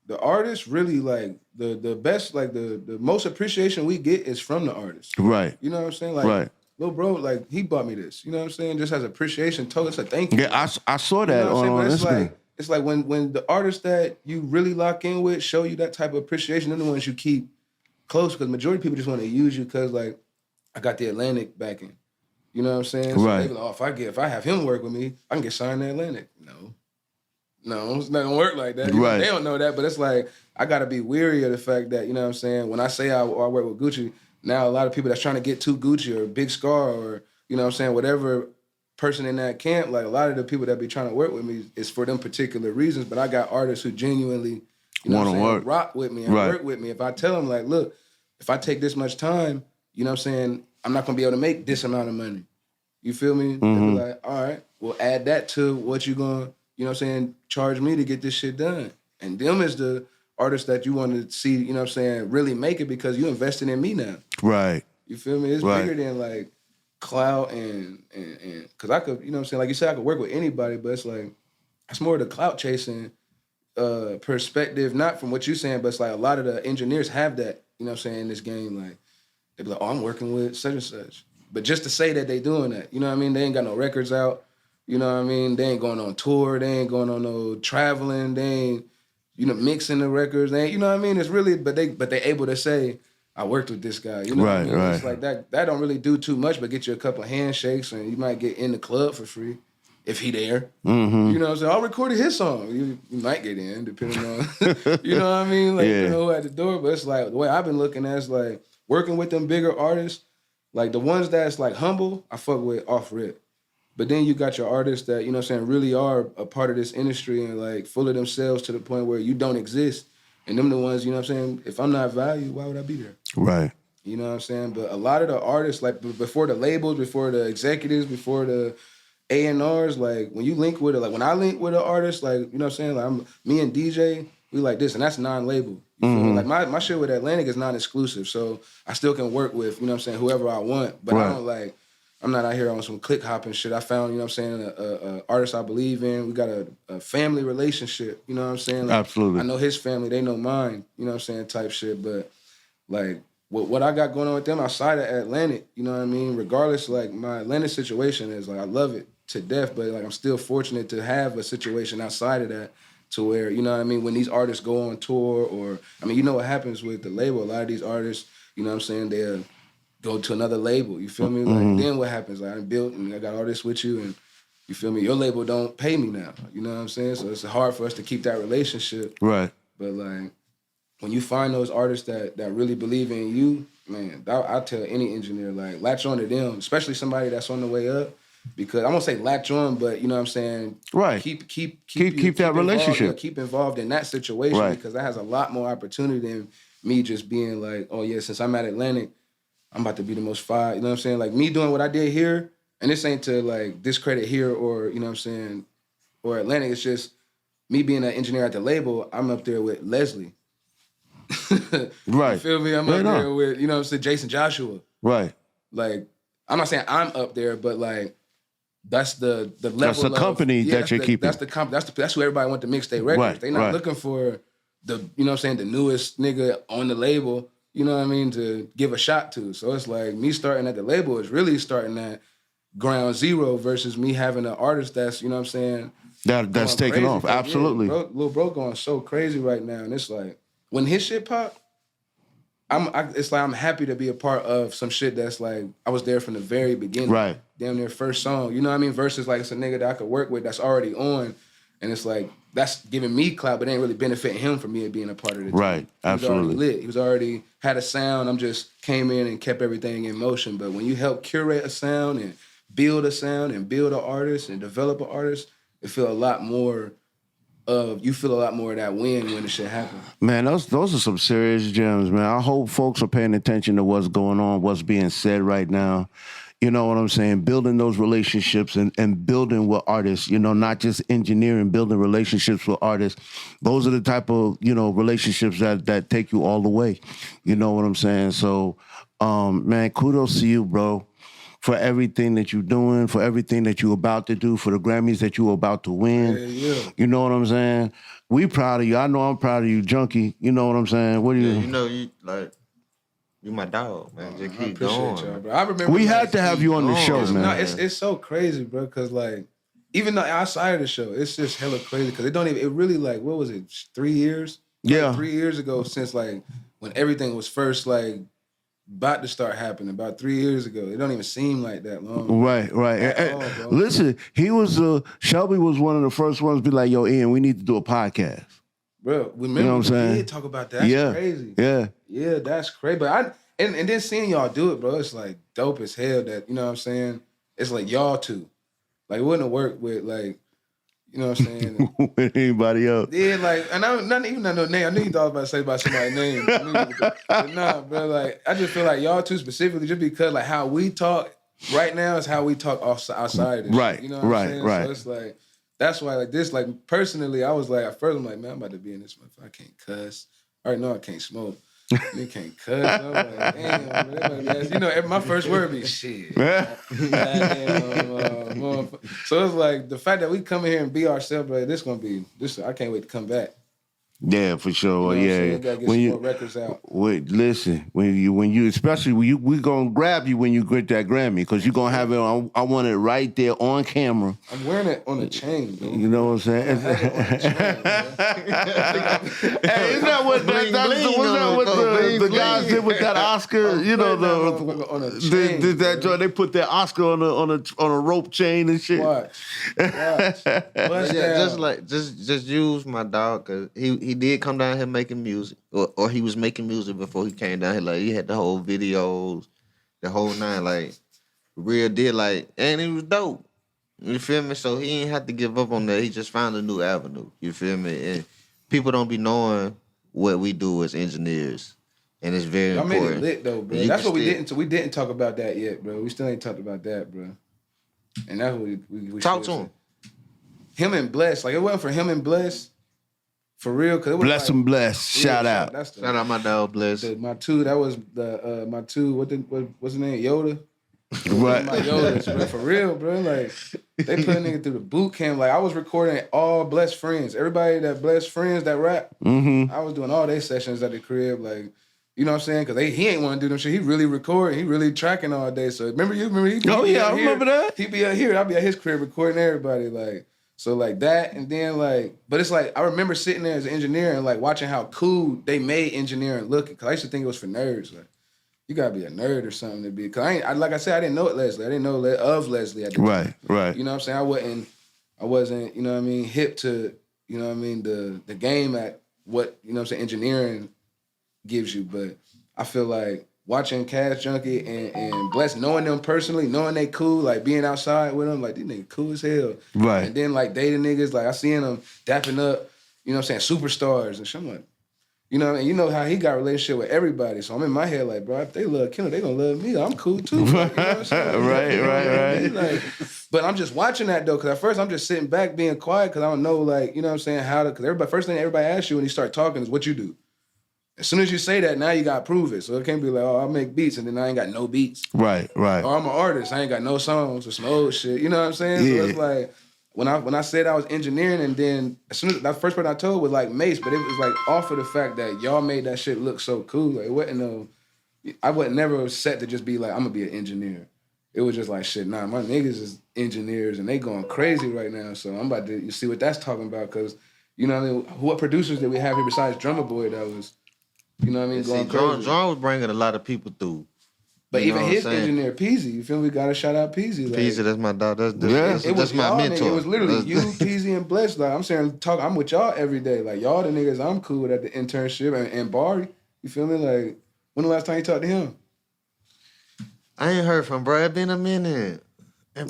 The artists really, like, the best, like, the most appreciation we get is from the artists. Right. You know what I'm saying? Like, little bro, like, he bought me this. You know what I'm saying? Just as appreciation, told us a thank you. Yeah, I saw that on Instagram. It's like when the artists that you really lock in with show you that type of appreciation, they're the ones you keep close, because majority of people just want to use you because, like, I got the Atlantic backing. You know what I'm saying? So they be like, if I have him work with me, I can get signed to Atlantic. No, it's not gonna work like that. They don't know that, but it's like, I gotta be weary of the fact that, you know what I'm saying, when I say I work with Gucci, now a lot of people that's trying to get to Gucci or Big Scarr or, you know what I'm saying, whatever person in that camp, like, a lot of the people that be trying to work with me is for them particular reasons, but I got artists who genuinely, you know what I'm saying, rock with me and work with me. If I tell them, like, look, if I take this much time, you know what I'm saying, I'm not gonna be able to make this amount of money. You feel me? Mm-hmm. They be like, all right, we'll add that to what you gonna, you know what I'm saying, charge me to get this shit done. And them is the artists that you want to see, you know what I'm saying, really make it because you invested in me now. Right. You feel me? It's bigger than, like, clout and because I could, you know what I'm saying, like you said, I could work with anybody, but it's like, it's more the clout chasing perspective, not from what you're saying, but it's like a lot of the engineers have that, you know what I'm saying, in this game. Like, they be like, oh, I'm working with such and such. But just to say that they doing that, you know what I mean? They ain't got no records out. You know what I mean? They ain't going on tour. They ain't going on no traveling. They ain't, mixing the records. They ain't, you know what I mean? It's really, but they able to say, I worked with this guy. You know what I mean? It's like that don't really do too much, but get you a couple handshakes and you might get in the club for free if he there. Mm-hmm. You know what I'm saying? I recorded his song. You might get in, depending on, you know what I mean? Like, you know who at the door. But it's like, the way I've been looking at it is like, working with them bigger artists, like the ones that's like humble, I fuck with off rip. But then you got your artists that, you know what I'm saying, really are a part of this industry and like full of themselves to the point where you don't exist. And them the ones, you know what I'm saying, if I'm not valued, why would I be there? Right. You know what I'm saying? But a lot of the artists, like before the labels, before the executives, before the A&Rs, like when you link with it, like when I link with an artist, like, you know what I'm saying, like me and DJ, we like this, and that's non-label. You feel me? Like my shit with Atlantic is non-exclusive, so I still can work with, you know what I'm saying, whoever I want. But I don't like, I'm not out here on some click hopping shit. I found, you know what I'm saying, a artist I believe in. We got a family relationship, you know what I'm saying? Like, absolutely. I know his family, they know mine, you know what I'm saying, type shit. But like what I got going on with them outside of Atlantic, you know what I mean? Regardless, like my Atlantic situation is like I love it to death, but like I'm still fortunate to have a situation outside of that to where, you know what I mean, when these artists go on tour or, I mean, you know what happens with the label, a lot of these artists, you know what I'm saying, they'll go to another label, you feel me? Like then what happens? Like I built and I got all this with you and you feel me? Your label don't pay me now, you know what I'm saying? So it's hard for us to keep that relationship. Right. But like when you find those artists that really believe in you, man, I'll tell any engineer, like latch on to them, especially somebody that's on the way up. Because I won't say latch on, but you know what I'm saying? Right. Keep that relationship. Keep involved in that situation because that has a lot more opportunity than me just being like, oh yeah, since I'm at Atlantic, I'm about to be the most fire. You know what I'm saying? Like me doing what I did here, and this ain't to like discredit here or, you know what I'm saying, or Atlantic. It's just me being an engineer at the label, I'm up there with Leslie. Right. You feel me? I'm up there with, you know what I'm saying, Jason Joshua. Right. Like, I'm not saying I'm up there, but like, that's the level. That's the company that you're keeping. That's who everybody want to mixtape records. Right, They not looking for the, you know what I'm saying, the newest nigga on the label, you know what I mean, to give a shot to. So it's like me starting at the label is really starting at ground zero versus me having an artist that's, you know what I'm saying, that's taking off. Absolutely. Yeah, Lil Bro going so crazy right now. And it's like, when his shit pop, it's like I'm happy to be a part of some shit that's like, I was there from the very beginning. Right. Damn near first song. You know what I mean? Versus like it's a nigga that I could work with that's already on. And it's like, that's giving me clout, but it ain't really benefiting him for me being a part of the team. Right. Absolutely. He was already lit. He was already had a sound. I'm just came in and kept everything in motion. But when you help curate a sound and build an artist and develop an artist, it feel a lot more of that win when the shit happens. Man, those are some serious gems, man. I hope folks are paying attention to what's going on, what's being said right now. You know what I'm saying? Building those relationships and building with artists, you know, not just engineering, building relationships with artists. Those are the type of, you know, relationships that take you all the way. You know what I'm saying? So, man, kudos to you, bro, for everything that you're doing, for everything that you're about to do, for the Grammys that you're about to win. Yeah. You know what I'm saying? We proud of you. I know I'm proud of you, Junkie. You know what I'm saying? What do you... You know, you my dog, man. Just keep going. Y'all, bro. I remember we had to have you on the show, man. No, it's so crazy, bro, because like, even though outside of the show, it's just hella crazy because it really like, what was it, 3 years? Yeah. Like 3 years ago since like, when everything was first like, about to start happening about 3 years ago. It don't even seem like that long. Right. All, listen, Shelby was one of the first ones to be like, yo, Ian, we need to do a podcast. Bro, remember, you know what I'm saying? We did talk about that. That's crazy. Yeah, that's crazy. But and then seeing y'all do it, bro, it's like dope as hell that, you know what I'm saying? It's like y'all two. Like, it wouldn't have worked with like, you know what I'm saying? With anybody else. Yeah, like, and I not even know no name. I knew you thought about say about somebody's name. But nah, bro, like, I just feel like y'all two specifically, just because like how we talk right now is how we talk outside of this. Right, you know what I'm saying? right. So it's like, that's why like this, like personally, I was like, at first I'm like, man, I'm about to be in this motherfucker. I can't cuss. I already know I can't smoke. You can't cuss. I'm like, damn, man. You know, my first word be shit. So it's like the fact that we come in here and be ourselves, like this. I can't wait to come back. Yeah, for sure. You know what I'm yeah. saying? You gotta get some more records out. Wait, listen, when you especially we gonna grab you when you get that Grammy because you gonna have it on. I want it right there on camera. I'm wearing it on a chain, bro. You know what I'm saying? I have it on a chain, bro. Hey, isn't that what the guys did with that Oscar? You know on a chain, that joint, they put that Oscar on a rope chain and shit. Watch. Just use my dog because he did come down here making music, or he was making music before he came down here. Like he had the whole videos, the whole nine, like real deal, like, and it was dope. You feel me? So he ain't have to give up on that. He just found a new avenue. You feel me? And people don't be knowing what we do as engineers, and it's very important. Y'all made it lit though, bro. That's what we didn't talk about that yet, bro. We still ain't talked about that, bro. And that's what we talk to him. Him and Bless, like it wasn't for him and Bless, for real. Cause it was Bless and bless. Shout out. Shout out my dog Bless. My two. That was my two. What's his name? Yoda. Right. My Yodas, bro. For real, bro. Like they put a nigga through the boot camp. Like I was recording all Bless friends. Everybody that Bless friends that rap. Mm-hmm. I was doing all their sessions at the crib. Like. You know what I'm saying? Because he ain't want to do them shit. He really recording. He really tracking all day. So remember he I remember that. He be out here. I'll be at his crib recording everybody. Like, so like that. And then like, but it's like, I remember sitting there as an engineer and like watching how cool they made engineering look. Because I used to think it was for nerds. Like, you got to be a nerd or something to be. Because like I said, I didn't know Leslie. I didn't know of Leslie at the time. Right. You know what I'm saying? I wasn't, you know what I mean, hip to, you know what I mean, the game at what, you know what I'm saying, engineering gives you. But I feel like watching Cashjunky and Bless, knowing them personally, knowing they cool, like being outside with them, like these niggas cool as hell. Right. And then like dating niggas, like I seen them dapping up, you know what I'm saying, superstars and shit. I'm like, you know, and you know how he got a relationship with everybody. So I'm in my head like, bro, if they love Kendal, they gonna love me. I'm cool too. Like, you know what I'm saying? Right. Like, but I'm just watching that though, because at first I'm just sitting back being quiet because I don't know, like, you know what I'm saying, how to, because first thing everybody asks you when you start talking is what you do. As soon as you say that, now you got to prove it. So it can't be like, oh, I make beats and then I ain't got no beats. Right. Or I'm an artist, I ain't got no songs or some old shit. You know what I'm saying? Yeah. So it's like, when I said I was engineering and then as soon as, that first person I told was like Mace, but it was like off of the fact that y'all made that shit look so cool. Like it wasn't I wasn't never set to just be like, I'm going to be an engineer. It was just like, shit, nah, my niggas is engineers and they going crazy right now. So I'm about to, you see what that's talking about, because, you know what I mean? What producers did we have here besides Drummer Boy that was, you know what I mean? Going crazy. John was bringing a lot of people through. But even his engineer, Peasy, you feel me? We got to shout out Peasy. Like, Peasy, that's my dog. That's my mentor. It was literally you, Peasy, and Bless. Like I'm saying, I'm with y'all every day. Like y'all the niggas I'm cool with at the internship. And Barry, you feel me? Like when the last time you talked to him? I ain't heard from bro. It been a minute. I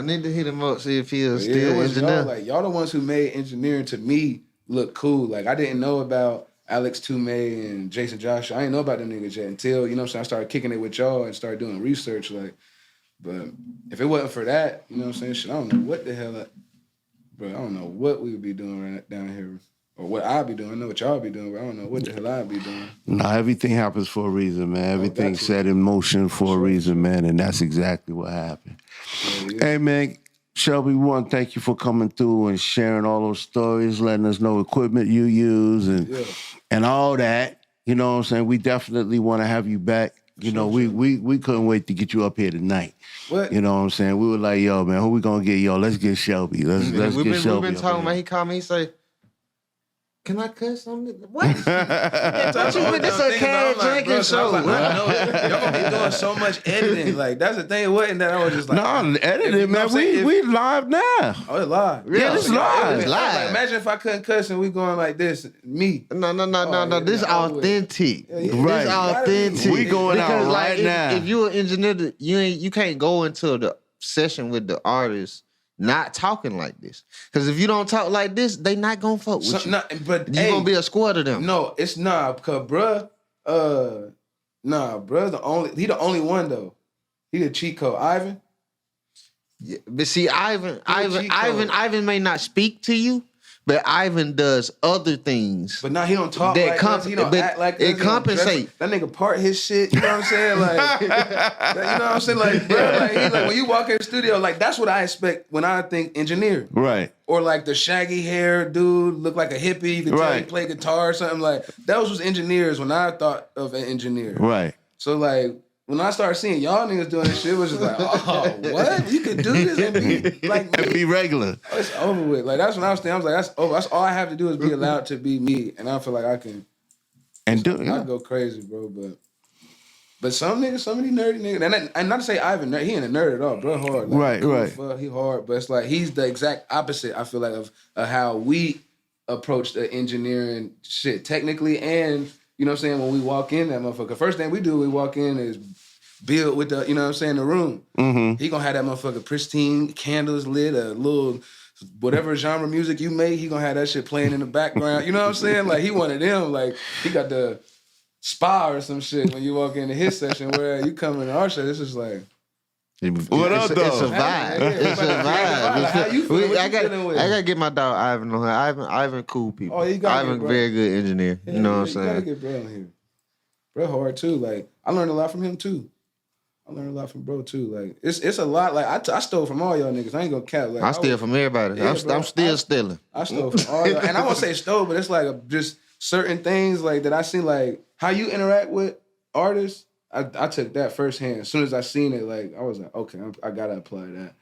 need to hit him up, see if he is still engineer. Y'all the ones who made engineering to me look cool. Like I didn't know about Alex Toomey and Jason Joshua. I didn't know about them niggas yet until, you know what I'm saying, I started kicking it with y'all and started doing research. Like, but if it wasn't for that, you know what I'm saying, shit, I don't know what the hell, bro, I don't know what we would be doing right down here. Or what I'd be doing. I know what y'all be doing, but I don't know what the hell I'd be doing. No, everything happens for a reason, man. Everything's set in motion for a reason, man, and that's exactly what happened. Yeah. Hey, man, Shelby, we want to thank you for coming through and sharing all those stories, letting us know equipment you use and all that. You know what I'm saying? We definitely want to have you back. You know, we couldn't wait to get you up here tonight. What? You know what I'm saying? We were like, yo, man, who we gonna get? Yo, let's get Shelby. Let's get Shelby. We've been talking about, he called me, he say, can I cuss something? What? What you with this a Cashjunky show? Y'all gonna be doing so much editing. Like that's the thing. It wasn't that I was just like, no, editing, man. We live now. Oh, it's live. Yeah, it's live. It's live. Like, imagine if I couldn't cuss and we going like this. Me. No. This authentic. Right. This authentic. We going out right now. If you're an engineer, you can't go into the session with the artist not talking like this. Because if you don't talk like this, they not gonna fuck with you. But you gonna be a squad of them. No, it's not. Because bruh, bruh's he the only one though. He the cheat code. Ivan? Yeah, but see, Ivan may not speak to you, But Ivan does other things. But now he don't talk That like us. He don't but act like us. it He don't compensate. dress- That nigga part his shit. You know what I'm saying? Like, you know what I'm saying? Like, bro, like, he, like when you walk in the studio, like that's what I expect when I think engineer. Right. Or like the shaggy hair dude, look like a hippie. You can tell he Right. play guitar or something. Like those was engineers when I thought of an engineer. Right. So like when I started seeing y'all niggas doing this shit, it was just like, oh, what? You could do this and be like me. And be regular. Oh, it's over with. Like that's when I was thinking. I was like, that's over. That's all I have to do is be allowed to be me, and I feel like I can. And do I go crazy, bro. But some niggas, some of these nerdy niggas, and not to say Ivan, he ain't a nerd at all, bro. Hard, like, Right, cool right. as fuck, he hard, but it's like he's the exact opposite. I feel like of how we approach the engineering shit technically, and you know what I'm saying when we walk in that motherfucker. First thing we do, we walk in is build with the, you know what I'm saying, the room. Mm-hmm. He gonna have that motherfucker pristine, candles lit, a little whatever genre music you make, he gonna have that shit playing in the background. You know what I'm saying? Like he one of them. Like he got the spa or some shit when you walk into his session. Where you come into our show, this is like. What up, though? It's a vibe. It's a vibe. How you feeling? What I you feeling with? gotta get my dog Ivan on here. Ivan, cool people. Oh, you gotta Ivan, get bro. very good engineer. You know what I'm You gotta saying? get bro on here. Bro hard too. Like I learned a lot from him too. I learned a lot from bro too. Like it's a lot. Like I stole from all y'all niggas. I ain't gonna cap. Like I steal from everybody. Yeah, I'm bro. still stealing. I stole from all y'all. And I won't say stole, but it's like just certain things like that I see, like how you interact with artists. I took that firsthand. As soon as I seen it, like I was like, okay, I gotta apply that.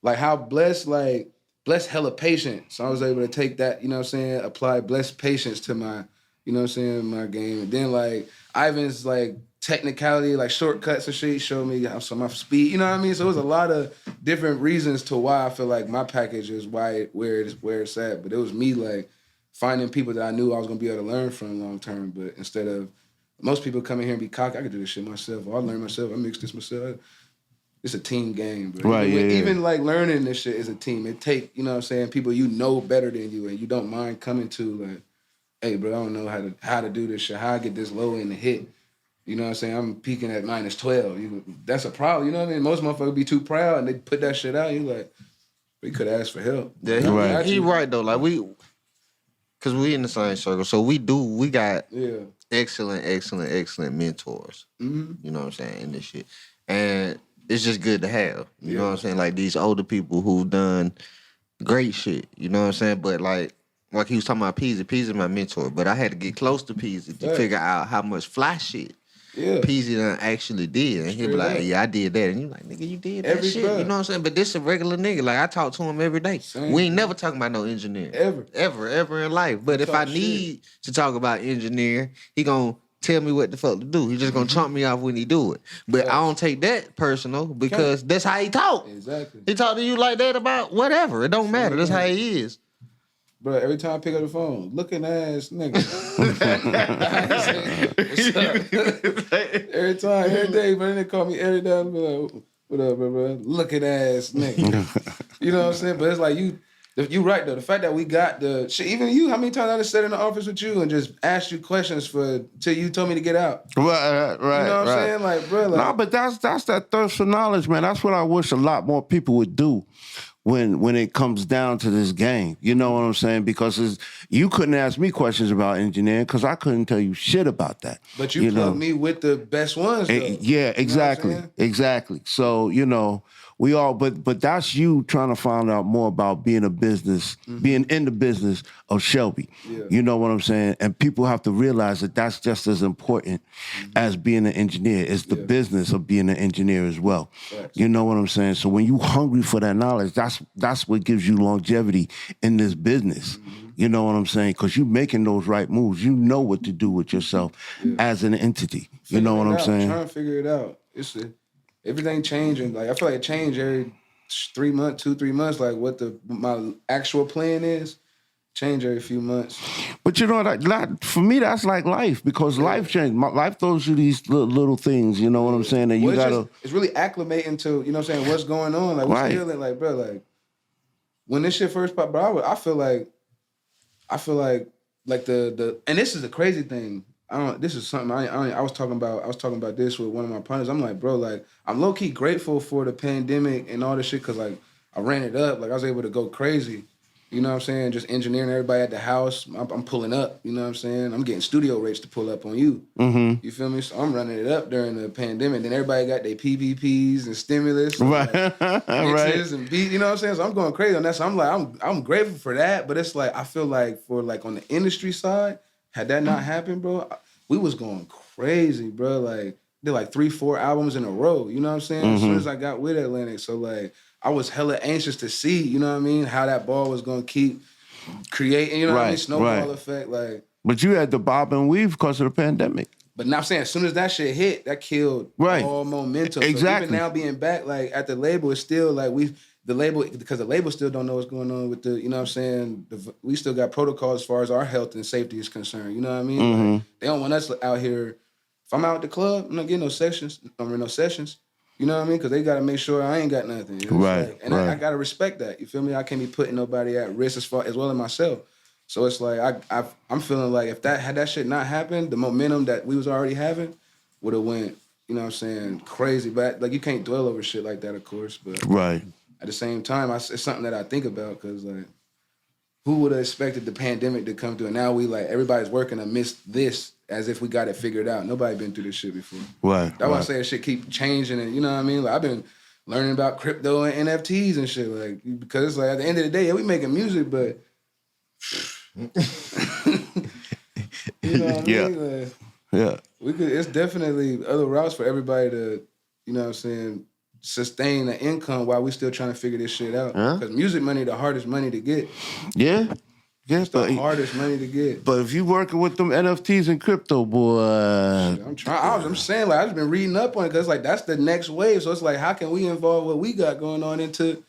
Like how blessed hella patient. So I was able to take that, you know what I'm saying, apply blessed patience to my, you know what I'm saying, my game. And then like Ivan's like technicality, like shortcuts and shit, he showed me how some my speed, you know what I mean? So it was a lot of different reasons to why I feel like my package is where it's at. But it was me like finding people that I knew I was gonna be able to learn from long term. But instead of most people come in here and be cocky, I could do this shit myself. Or I learn myself, I mix this myself. It's a team game, bro. Right, Even like learning this shit is a team. It take, you know what I'm saying, people you know better than you and you don't mind coming to like, hey bro, I don't know how to do this shit, how I get this low in the hit. You know what I'm saying? I'm peaking at -12. That's a problem. You know what I mean? Most motherfuckers be too proud and they put that shit out. You like, we could ask for help. Yeah, he right though. Like cause we in the same circle, so we got excellent mentors. Mm-hmm. You know what I'm saying? In this shit, and it's just good to have. You know what I'm saying? Like these older people who've done great shit. You know what I'm saying? But like he was talking about Peasy. Peasy's my mentor, but I had to get close to Peasy to figure out how much fly shit Peasy done actually did. And he'll be like, yeah, I did that. And you like, nigga, you did that shit. Bro. You know what I'm saying? But this a regular nigga. Like I talk to him every day. Same. We ain't never talking about no engineer. Ever in life. But if I need to talk about engineer, he gonna tell me what the fuck to do. He just gonna chomp me off when he do it. But I don't take that personal because that's how he talk. Exactly. He talk to you like that about whatever. It don't matter. That's how he is. Bro, every time I pick up the phone, looking ass nigga. What's up? Every time, every day, but they call me every day. I'm like, what up, bro? Looking ass nigga. You know what I'm saying? But it's like you right though. The fact that we got the shit, even you, how many times I just sat in the office with you and just asked you questions till you told me to get out? Right. You know what I'm saying? Like, bro, like, No, but that's that thirst for knowledge, man. That's what I wish a lot more people would do when it comes down to this game. You know what I'm saying? Because you couldn't ask me questions about engineering because I couldn't tell you shit about that. But you plugged me with the best ones, though. Yeah, exactly. You know Exactly. So, we all, but that's you trying to find out more about being being in the business of Shelby. Yeah. You know what I'm saying? And people have to realize that that's just as important as being an engineer. It's the business of being an engineer as well. Facts. You know what I'm saying? So when you hungry for that knowledge, that's what gives you longevity in this business. You know what I'm saying? Because you making those right moves. You know what to do with yourself as an entity. You know what I'm saying? Trying to figure it out. Everything changing. Like I feel like it changed every 3 months, 2-3 months. Like what my actual plan is, change every few months. But you know what? For me, that's like life because life changed. Life throws you these little things. You know what I'm saying? And you gotta. It's really acclimating to, you know what I'm saying, what's going on. Like what's feeling like, bro. Like when this shit first popped, bro, I feel like the and this is a crazy thing. This is something I was talking about this with one of my partners. I'm like, bro, like I'm low key grateful for the pandemic and all this shit because like I ran it up, like I was able to go crazy. You You know what I'm saying? Just engineering everybody at the house. I'm pulling up. You know what I'm saying? I'm getting studio rates to pull up on you. Mm-hmm. You feel me? So I'm running it up during the pandemic. Then everybody got their PPPs and stimulus. And Right. mixes and beats. You know what I'm saying? So I'm going crazy on that. So I'm like, I'm grateful for that. But it's like, I feel like for like on the industry side, had that not happened, bro, we was going crazy, bro. Like, did like 3-4 albums in a row. You know what I'm saying? As soon as I got with Atlantic. So like, I was hella anxious to see, you know what I mean, how that ball was gonna keep creating, you know what I mean, snowball effect, like. But you had to bob and weave because of the pandemic. But now I'm saying, as soon as that shit hit, that killed all momentum. Exactly. So even now being back, like at the label, it's still like because the label still don't know what's going on with the, you know what I'm saying, we still got protocols as far as our health and safety is concerned, you know what I mean? Like, they don't want us out here. If I'm out at the club, I'm not getting no sessions. You know what I mean? Because they got to make sure I ain't got nothing. You know? Right. I got to respect that. You feel me? I can't be putting nobody at risk as well as myself. So it's like I'm feeling like if had that shit not happened, the momentum that we was already having would have went, you know what I'm saying, crazy. But like you can't dwell over shit like that, of course. But at the same time, it's something that I think about because like who would have expected the pandemic to come through? And now we like everybody's working amidst this as if we got it figured out. Nobody been through this shit before. That's why I say shit keep changing and you know what I mean? Like I've been learning about crypto and NFTs and shit, like because it's like at the end of the day, we making music, but you know what I mean? Like, it's definitely other routes for everybody to, you know what I'm saying, sustain an income while we still trying to figure this shit out. Because music money, the hardest money to get. Yeah. It's the hardest money to get. But if you working with them NFTs and crypto, boy. I'm trying. I'm saying, like, I've just been reading up on it because, like, that's the next wave. So it's like, how can we involve what we got going on into,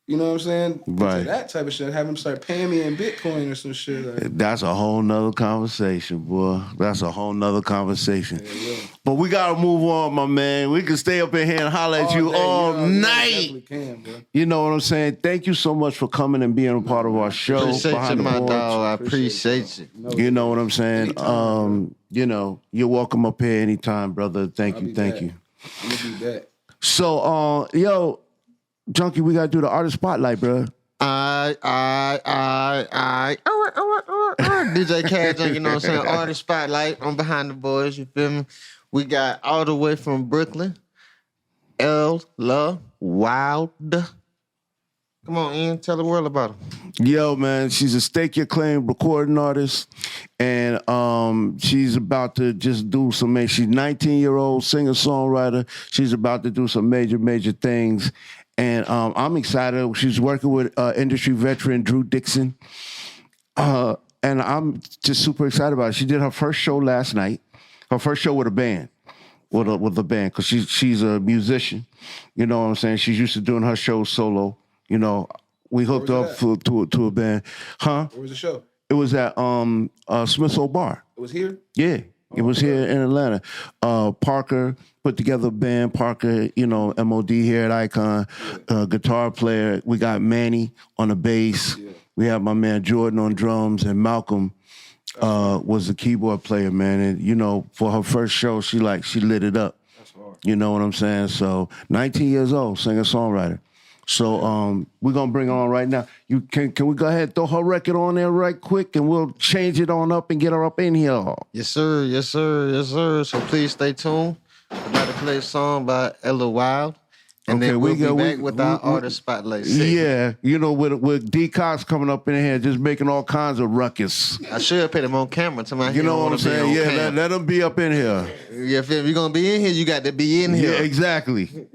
you know what I'm saying? Into that type of shit. Have them start paying me in Bitcoin or some shit. Like. That's a whole nother conversation, boy. That's a whole nother conversation. Yeah. But we got to move on, my man. We can stay up in here and holler at you all night. Can, bro. You know what I'm saying? Thank you so much for coming and being a part of our show. Appreciate you, my dog. I appreciate you. You know what I'm saying? You know, you're welcome up here anytime, brother. Thank you. I'm gonna do that. So, yo, Junkie, we gotta do the artist spotlight, bro. DJ Cashjunky, you know what I'm saying? Artist spotlight on Behind the Boys, you feel me? We got all the way from Brooklyn, Wylde. Come on, Ian, tell the world about her. Yo, man, she's a stake your claim recording artist, and she's about to just do some. She's 19-year-old singer-songwriter. She's about to do some major things. And I'm excited. She's working with industry veteran Drew Dixon. And I'm just super excited about it. She did her first show last night. Her first show with a band. With a band. Because she's a musician. You know what I'm saying? She's used to doing her shows solo. You know, we hooked up to a band. Huh? Where was the show? It was at Smith's Old Bar. It was here? Yeah. It was here in Atlanta. Parker put together a band. Parker, you know, MOD here at Icon, guitar player. We got Manny on the bass. Yeah. We have my man Jordan on drums, and Malcolm was the keyboard player, man. And you know, for her first show, she lit it up. That's hard. You know what I'm saying? So 19 years old, singer-songwriter. So we're gonna bring her on right now. Can we go ahead and throw her record on there right quick, and we'll change it on up and get her up in here. Yes, sir. So please stay tuned. We're about to play a song by Ella Wylde. And then we'll be back with our artist spotlight segment. Yeah, you know, with D Cox coming up in here, just making all kinds of ruckus. I should put him on camera to my. You know what I'm saying? Yeah, let him be up in here. Yeah, if you're gonna be in here, you got to be in here. Yeah, exactly.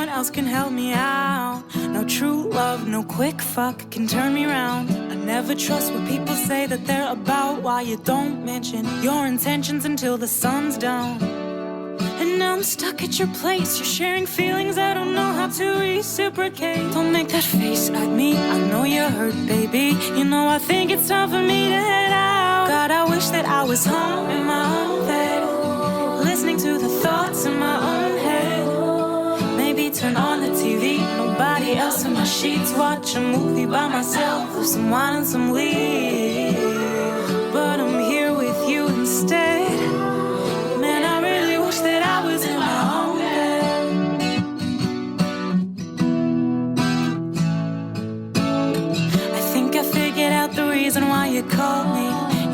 Else can help me out. No true love, no quick fuck can turn me round. I never trust what people say that they're about. Why you don't mention your intentions until the sun's down. And now I'm stuck at your place. You're sharing feelings I don't know how to reciprocate. Don't make that face at me, I know you're hurt, baby. You know I think it's time for me to head out. God, I wish that I was home in my own bed, listening to the thoughts in my own head. Maybe turn on the TV, nobody else in my sheets. Watch a movie by myself with some wine and some weed. But I'm here with you instead. Man, I really wish that I was in my own bed. I think I figured out the reason why you called me.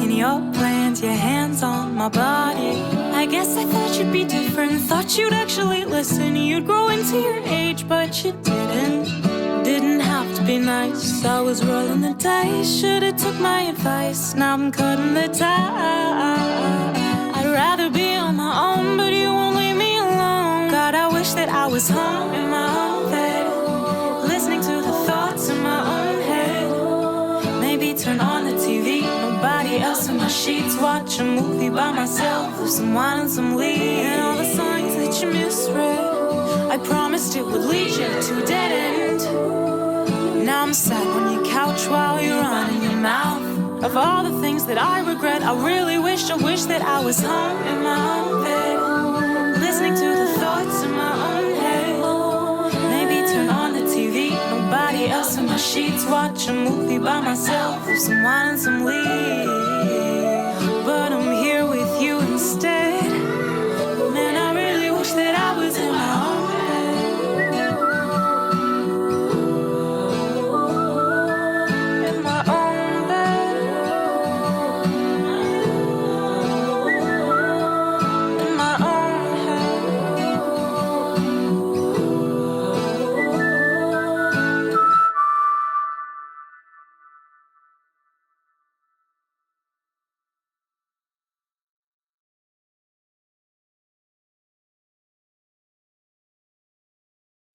In your plans, your hands on my body. I guess I thought you'd be different, thought you'd actually listen. You'd grow into your age, but you didn't have to be nice. I was rolling the dice, should've took my advice. Now I'm cutting the tie. I'd rather be on my own, but you won't leave me alone. God, I wish that I was home in my own bed, listening to the thoughts in my own head. Maybe turn on the TV, nobody else in my sheets. Watch a movie by myself with some wine and some weed. And all the signs that you misread, I promised it would lead you to a dead end. Now I'm sat on your couch while you're running your mouth. Of all the things that I regret, I really wish that I was home in my own bed, listening to the thoughts in my own head. Maybe turn on the TV, nobody else in my sheets. Watch a movie by myself with some wine and some weed. But I'm here with you instead. Man, I really wish that I was in my own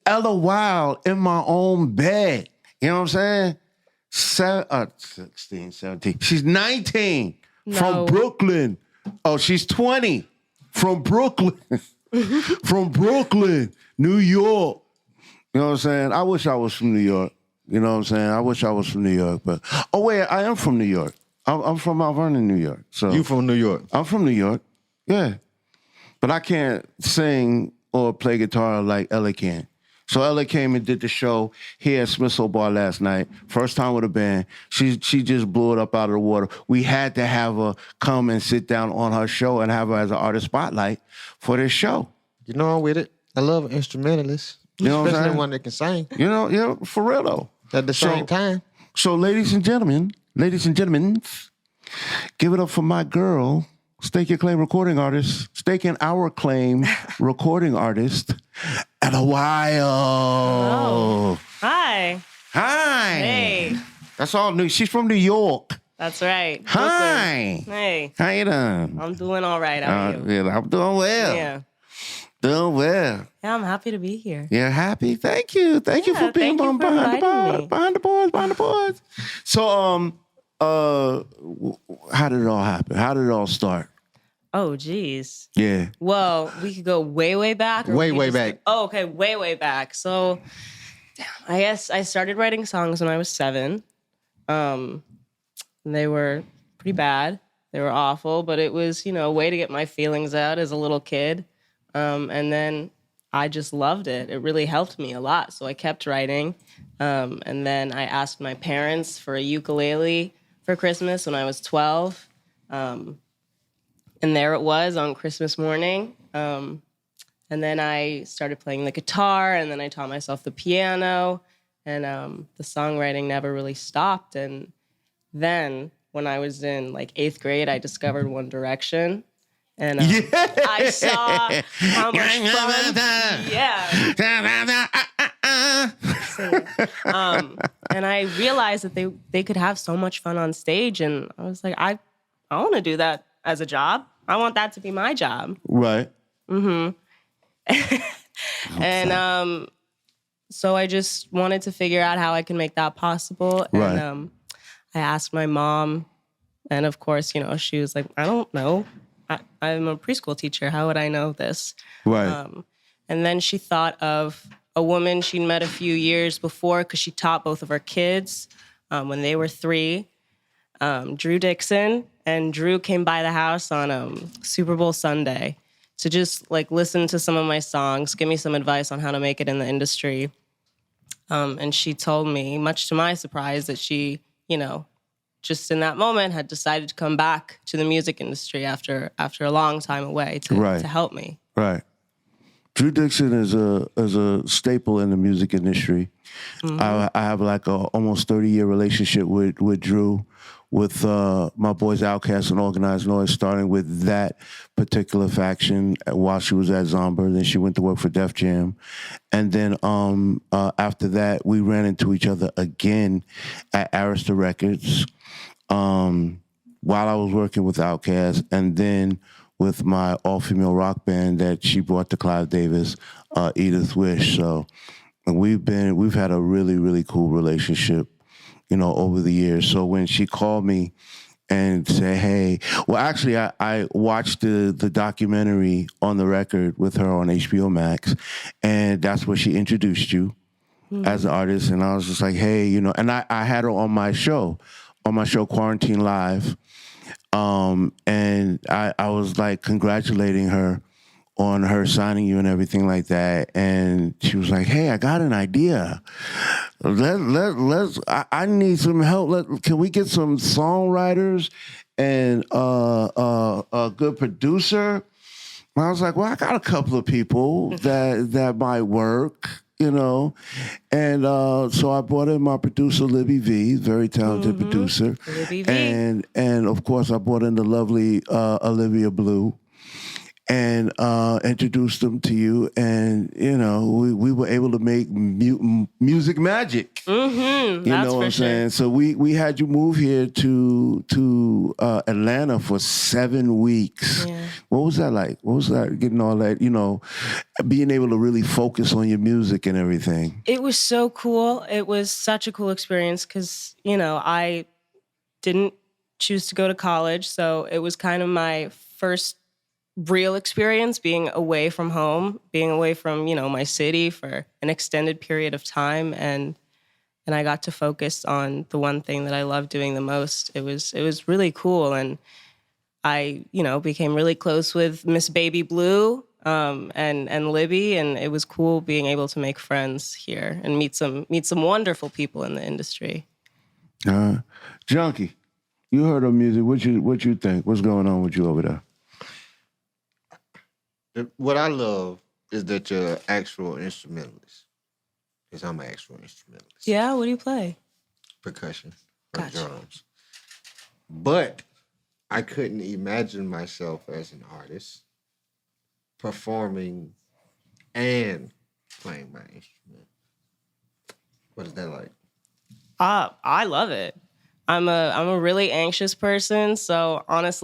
Ella Wylde in my own bed. You know what I'm saying? 16, 17. She's 19 from Brooklyn. Oh, she's 20 from Brooklyn. From Brooklyn, New York. You know what I'm saying? I wish I was from New York. You know what I'm saying? I wish I was from New York. But oh wait, I am from New York. I'm from Mount Vernon, New York. So You from New York? I'm from New York. Yeah. But I can't sing or play guitar like Ella can. So Ella came and did the show here at Smithsonian Bar last night. First time with a band. She just blew it up out of the water. We had to have her come and sit down on her show and have her as an artist spotlight for this show. You know I'm with it. I love an instrumentalist. You know what I'm Especially saying? one that can sing You know, for real though. at the same time. So ladies and gentlemen, give it up for my girl, Stake Your Claim recording artist, Staking Our Claim recording artist, Ella Wylde. Oh. Hi. Hi. Hey. That's all new. She's from New York. That's right. Hi. Brooklyn. Hey. How you doing? I'm doing all right. How are you? Yeah, I'm doing well. Yeah. Doing well. Yeah, I'm happy to be here. You're happy? Thank you. Thank you for being thank you for behind inviting me. behind the boards. So, how did it all happen? How did it all start? Oh, geez. Yeah. Well, we could go way back. Or Way, we could way just back. Oh, okay. Way back. So, I guess I started writing songs when I was 7. They were pretty bad. They were awful, but it was, a way to get my feelings out as a little kid. And then I just loved it. It really helped me a lot. So I kept writing. And then I asked my parents for a ukulele for Christmas when I was 12. And there it was on Christmas morning. And then I started playing the guitar, and then I taught myself the piano. And the songwriting never really stopped. And then when I was in 8th grade, I discovered One Direction. And I saw how much fun. And I realized that they could have so much fun on stage, and I was like, I want to do that as a job. I want that to be my job. Right. Mm-hmm. And so I just wanted to figure out how I can make that possible. Right. And I asked my mom, and of course, she was like, I don't know. I'm a preschool teacher. How would I know this? Right. And then she thought of a woman she'd met a few years before because she taught both of her kids when they were 3, Drew Dixon. And Drew came by the house on Super Bowl Sunday to just like listen to some of my songs, give me some advice on how to make it in the industry. And she told me, much to my surprise, that she, just in that moment had decided to come back to the music industry after a long time away to help me. Right. Drew Dixon is a staple in the music industry. Mm-hmm. I have like a almost 30-year relationship with Drew, with my boys Outkast and Organized Noise, starting with that particular faction while she was at Zomber. Then she went to work for Def Jam. And then after that, we ran into each other again at Arista Records while I was working with Outkast, and then with my all-female rock band that she brought to Clive Davis, Edith Wish. So we've had a really, really cool relationship, over the years. So when she called me and said, hey, well, actually, I watched the documentary On the Record with her on HBO Max, and that's where she introduced you as an artist. And I was just like, hey, and I had her on my show Quarantine Live. And I was like congratulating her on her signing you and everything like that. And she was like, hey, I got an idea. I need some help. Can we get some songwriters and a good producer? And I was like, well, I got a couple of people that might work. And so I brought in my producer, Libby V, very talented producer. Libby V. And of course, I brought in the lovely Olivia Blue and introduced them to you. And, we were able to make music magic. Mm-hmm. You know what I'm saying? So we had you move here to Atlanta for 7 weeks. Yeah. What was that like? What was that, getting all that, being able to really focus on your music and everything? It was so cool. It was such a cool experience because, I didn't choose to go to college. So it was kind of my first real experience being away from home, being away from, my city for an extended period of time. And I got to focus on the one thing that I love doing the most. It was really cool. And I, became really close with Miss Baby Blue and Libby, and it was cool being able to make friends here and meet some wonderful people in the industry. Junkie, you heard her music. What you think? What's going on with you over there? What I love is that you're an actual instrumentalist. Because I'm an actual instrumentalist. Yeah, what do you play? Percussion. Gotcha. Drums. But I couldn't imagine myself as an artist performing and playing my instrument. What is that like? I love it. I'm a really anxious person, so honestly,